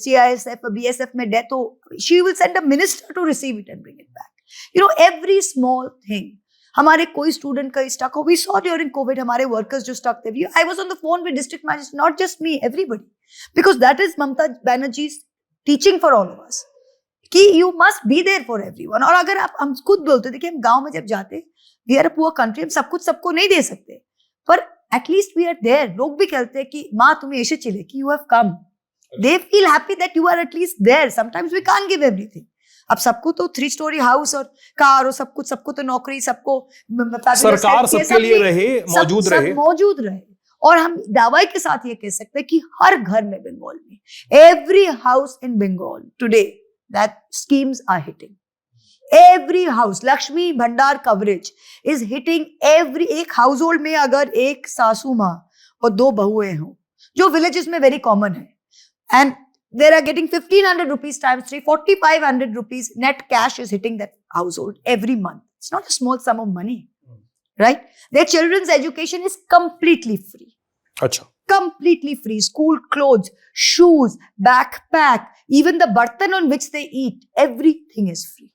CISF or BSF में death हो, she will send a minister to receive it and bring it back. You know, every small thing. हमारे कोई स्टूडेंट का स्टक हो, we saw during COVID हमारे वर्कर्स जो स्टक थे, I was on the phone with district magistrate, not just me, everybody, because that is Mamta Banerjee's teaching for all of us, कि you must be there for everyone. और अगर आप, हम खुद बोलते, देखिए हम गांव में जब जाते, we are a poor country, हम सब कुछ सबको नहीं दे सकते, पर at least we are there. लोग भी कहते हैं कि माँ तुम्हें ऐसे चले कि you have come. They feel happy that you are at least there. Sometimes we can't give everything. अब सबको तो 3 story हाउस और कार और सब कुछ, सबको तो नौकरी, सबको सरकार सबके लिए रहे, मौजूद रहे, और हम दावे के साथ ये कह सकते हैं कि हर घर में बंगाल में, every house in Bengal today that schemes are hitting, every house Lakshmi Bhandar coverage is hitting every, एक हाउस होल्ड में अगर एक सासू माँ और 2 बहुएं हों, जो विलेजेस में वेरी कॉमन है, and they are getting 1500 rupees times 3, 4500 rupees net cash is hitting that household every month. It's not a small sum of money, right? Their children's education is completely free. अच्छा, Completely free. School clothes, shoes, backpack, even the bartan on which they eat, everything is free.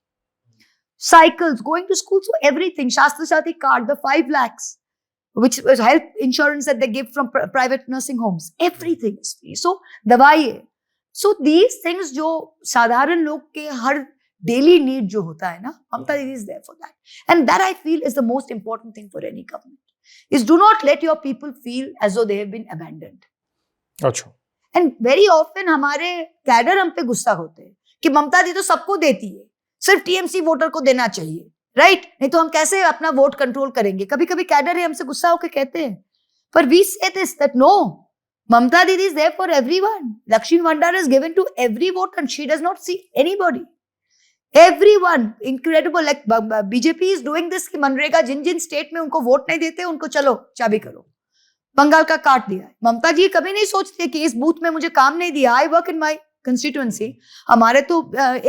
Cycles, going to school, so everything. Shastra Shati card, the 5 lakhs, which was health insurance that they give from private nursing homes, everything is free. So दवाई, so these things जो साधारण लोग के हर डेली नीड जो होता है ना, ममता दीदी is there for that, and that I feel is the most important thing for any government, is do not let your people feel as though they have been abandoned. अच्छा, And very often हमारे कैडर हम पे गुस्सा होते हैं कि ममता दी तो सबको देती है, सिर्फ टीएमसी वोटर को देना चाहिए, राइट? नहीं तो हम कैसे अपना वोट कंट्रोल करेंगे? कभी कभी कैडर ही हमसे गुस्सा होकर कहते हैं, पर we say this that no, Mamta Didi is there for everyone. Lakshmi Bhandar is given to every voter and she does not see anybody. Everyone, incredible. Like BJP is doing this कि मनरेगा जिन स्टेट में उनको वोट नहीं देते उनको चलो चाबी करो, बंगाल का काट दिया है। ममता जी कभी नहीं सोचते कि इस बूथ में मुझे काम नहीं दिया। I work in my constituency, हमारे तो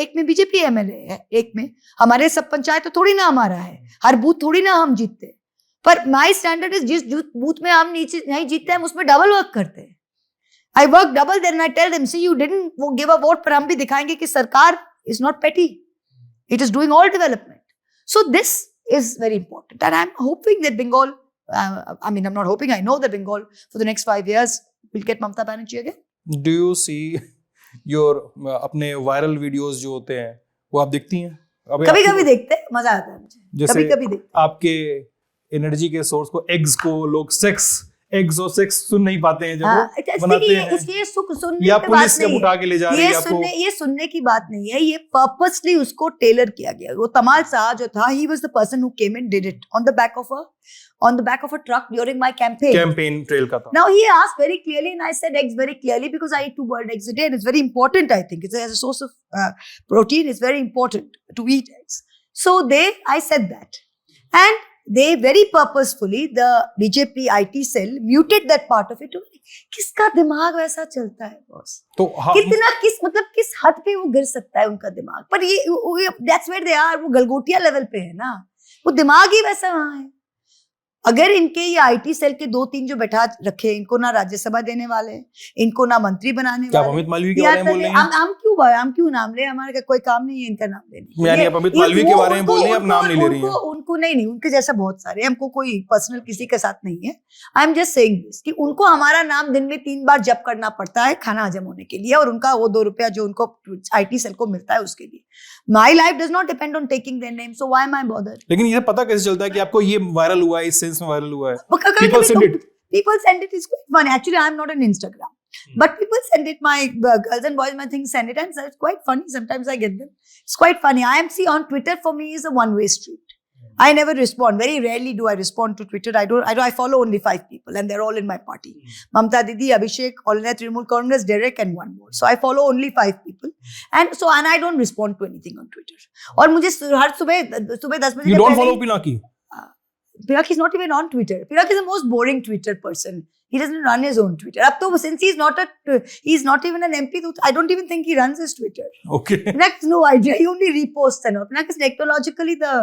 एक में बीजेपी एमएलए है, एक में हमारे सब पंचायत तो थोड़ी ना हमारा है, हर बूथ थोड़ी ना हम जीतते, पर माई स्टैंडर्ड इज जिस बूथ में हम नीचे नहीं जीतते हम उसमें डबल वर्क करते हैं। I work double, then I tell them see you didn't वो गिव अ वोट, पर हम भी दिखाएंगे कि सरकार is not petty, it is doing all development. So this is very important and I am hoping that Bengal, I mean I'm not hoping, I know that Bengal for the next 5 years will get Mamata Banerjee again. Do you see your अपने वायरल वीडियोस जो होते हैं वो आप देखती हैं? कभी कभी देखते हैं, मजा आता है मुझे, कभी कभी देखते हैं। आपके एनर्जी के सोर्स को, एग्स को लोग एग्स और सेक्स सुन नहीं पाते हैं जब वो बनाते हैं, इसलिए सुनने या की पुलिस बात जब उठा के ले जा रही है आपको, ये सुनने की बात नहीं है, ये पर्पसली उसको टेलर किया गया। वो तमाल शाह जो था, he was the person who came and did it on the back of a truck during my campaign trail का था. Now he asked very clearly and I said eggs very clearly because I eat 2 boiled eggs a day and it's very important, I think. It's as a source of protein, it's very important to eat eggs. So I said that. And they very purposefully, the BJP IT cell muted that part of it. किसका दिमाग वैसा चलता है बॉस? तो कितना किस हद पे वो गिर सकता है उनका दिमाग? पर ये that's where they are, वो गलगोटिया लेवल पे है ना, वो दिमाग ही वैसा वहां है। अगर इनके ये आईटी सेल के 2-3 जो बैठा रखे, इनको ना राज्यसभा देने वाले, इनको ना मंत्री बनाने वाले, अमित मालवीय के बारे में बोल रहे हैं? हम क्यों नाम ले? हमारे कोई काम नहीं है इनका नाम लेने। यानी आप अमित मालवीय के बारे में बोल रहे हैं, आप नाम नहीं ले रही हैं? उनको नहीं, उनके जैसा बहुत सारे, हमको कोई पर्सनल किसी के साथ नहीं है। I am just saying this कि उनको हमारा नाम दिन में 3 बार जप करना पड़ता है खाना हजम होने के लिए, और उनका वो 2 रुपया जो उनको आईटी सेल को मिलता है उसके लिए। My life does not depend on taking their name, so why am I bothered? लेकिन ये पता कैसे चलता है कि आपको ये वायरल हुआ है, इस सेंस में वायरल हुआ है? People send it. It's quite funny. Actually, I'm not on Instagram, but people send it. My girls and boys, my things send it, and so it's quite funny. Sometimes I get them. It's quite funny. On Twitter for me is a one-way street. I never respond. Very rarely do I respond to Twitter. I follow only 5 people, and they're all in my party. Mamta Didi, Abhishek, All India Trinamool Congress, Derek, and one more. So I follow only 5 people, and I don't respond to anything on Twitter. और मुझे हर सुबह 10 बजे You don't follow Pinaki? Pinaki is not even on Twitter. Pinaki is the most boring Twitter person. He doesn't run his own Twitter. Up to since he's not even an MP, I don't even think he runs his Twitter. Okay. Pinaki has no idea. He only reposts and all. Pinaki is technologically the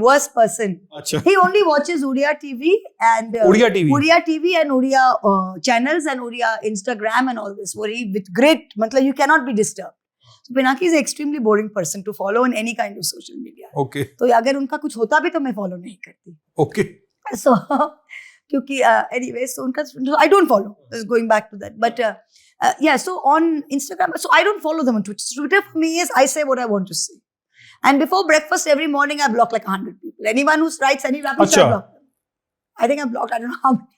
worst person. Achha. He only watches Uriya TV and Uriya TV and Uriya channels and Uriya Instagram and all this. With great, you cannot be disturbed. So Pinaki is an extremely boring person to follow in any kind of social media. Okay. तो अगर उनका कुछ होता भी तो मैं follow नहीं करती. Okay. So क्योंकि anyway, so उनका I don't follow. Just going back to that, but yeah. So on Instagram, so I don't follow them on Twitter. Twitter for me is I say what I want to say, and before breakfast every morning I block like 100 people. Anyone who writes any rubbish, I block them. I think I blocked I don't know how many people.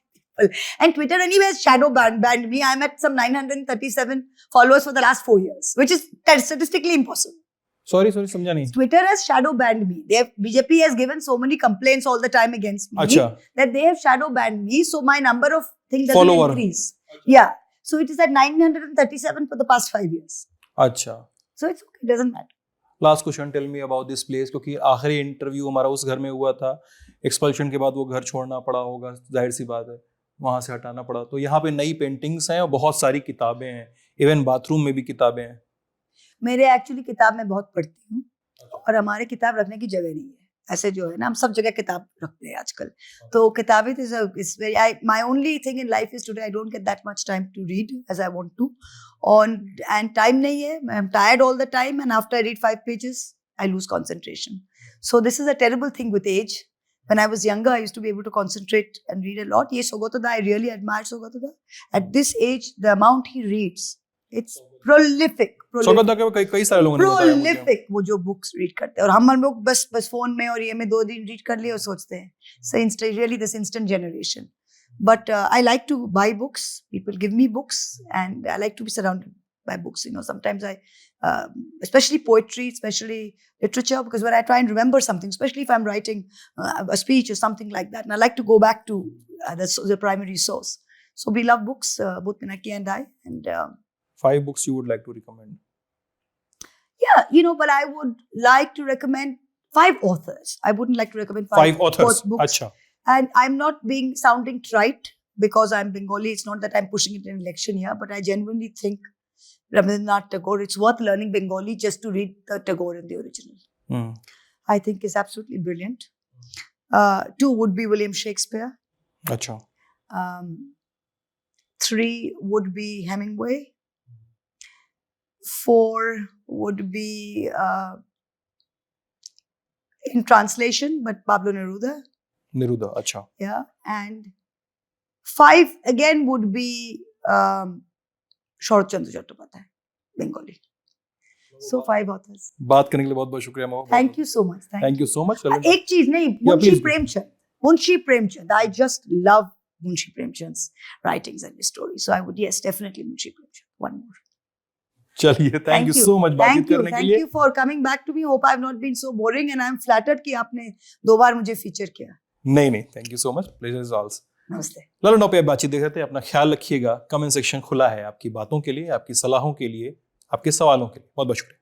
And Twitter anyway has shadow banned me. I'm at some 937 followers for the last 4 years, which is statistically impossible. Sorry समझा नहीं. Twitter has shadow banned me. BJP has given so many complaints all the time against me अच्छा. that they have shadow banned me, so my number of things doesn't Follower. increase. Yeah, so it is at 937 for the past 5 years. अच्छा. So it's okay, it doesn't matter. Last question, tell me about this place, क्योंकि आखिरी इंटरव्यू हमारा उस घर में हुआ था. एक्सपल्शन के बाद वो घर छोड़ना पड़ा होगा, जाहिर सी बात है, वहाँ से हटाना पड़ा. तो यहाँ पे नई पेंटिंग्स हैं और बहुत सारी किताबें हैं, इवन बाथरूम में भी किताबें हैं. मेरे एक्चुअली किताब मैं बहुत पढ़ती हूँ और हमारे किताब रखने की जगह नहीं है. ऐसे जो है ना, हम सब जगह किताब रखते हैं आजकल. तो किताबें is very, my only thing in life is today I don't get that much time to read as I want to, and time नहीं है. I am tired all the time and after I read 5 pages I lose concentration. So this is a terrible thing with age. When I was younger, I used to be able to concentrate and read a lot. Yes, Sogatada, I really admire Sogatada. At this age, the amount he reads, it's prolific. सोगता के कई सारे लोगों ने बताया मुझे. Prolific, वो जो बुक्स रीड करते हैं. और हम लोग बस फोन में और ये में 2 दिन रीड कर लिए और सोचते हैं. So really this instant generation. But I like to buy books. People give me books, and I like to be surrounded by books. You know, sometimes I, especially poetry, especially literature, because when I try and remember something, especially if I'm writing a speech or something like that, and I like to go back to the primary source. So we love books, both Pinaki and I. And 5 books you would like to recommend? yeah, you know, but I would like to recommend 5 authors. I wouldn't like to recommend 5 authors. books. Achha. And I'm not sounding trite because I'm Bengali. It's not that I'm pushing it in election here, but I genuinely think Rabindranath Tagore, it's worth learning Bengali just to read the Tagore in the original. I think is absolutely brilliant. 2 would be William Shakespeare. Achha. 3 would be Hemingway. 4 would be in translation, but Pablo Neruda. Neruda, अच्छा. Yeah, and 5 again would be Sharat Chandra Chattopadhyay, Bengali. So 5 authors. बात करने के लिए बहुत बहुत शुक्रिया महोदय. Thank you so much. Thank you so much. एक चीज नहीं, Munshi Premchand. I just love Munshi Premchand's writings and his stories. So I would, yes, definitely Munshi Premchand. One more. चलिए, thank you so much बातचीत करने के लिए. Thank you for coming back to me. Hope I've not been so boring, and I'm flattered कि आपने 2 बार मुझे फीचर किया. नहीं, thank you so much. Pleasure is ours. नमस्ते. लालन टॉप पे बातचीत देख रहे थे. अपना ख्याल रखिएगा. कमेंट सेक्शन खुला है आपकी बातों के लिए, आपकी सलाहों के लिए, आपके सवालों के लिए. बहुत बहुत शुक्रिया.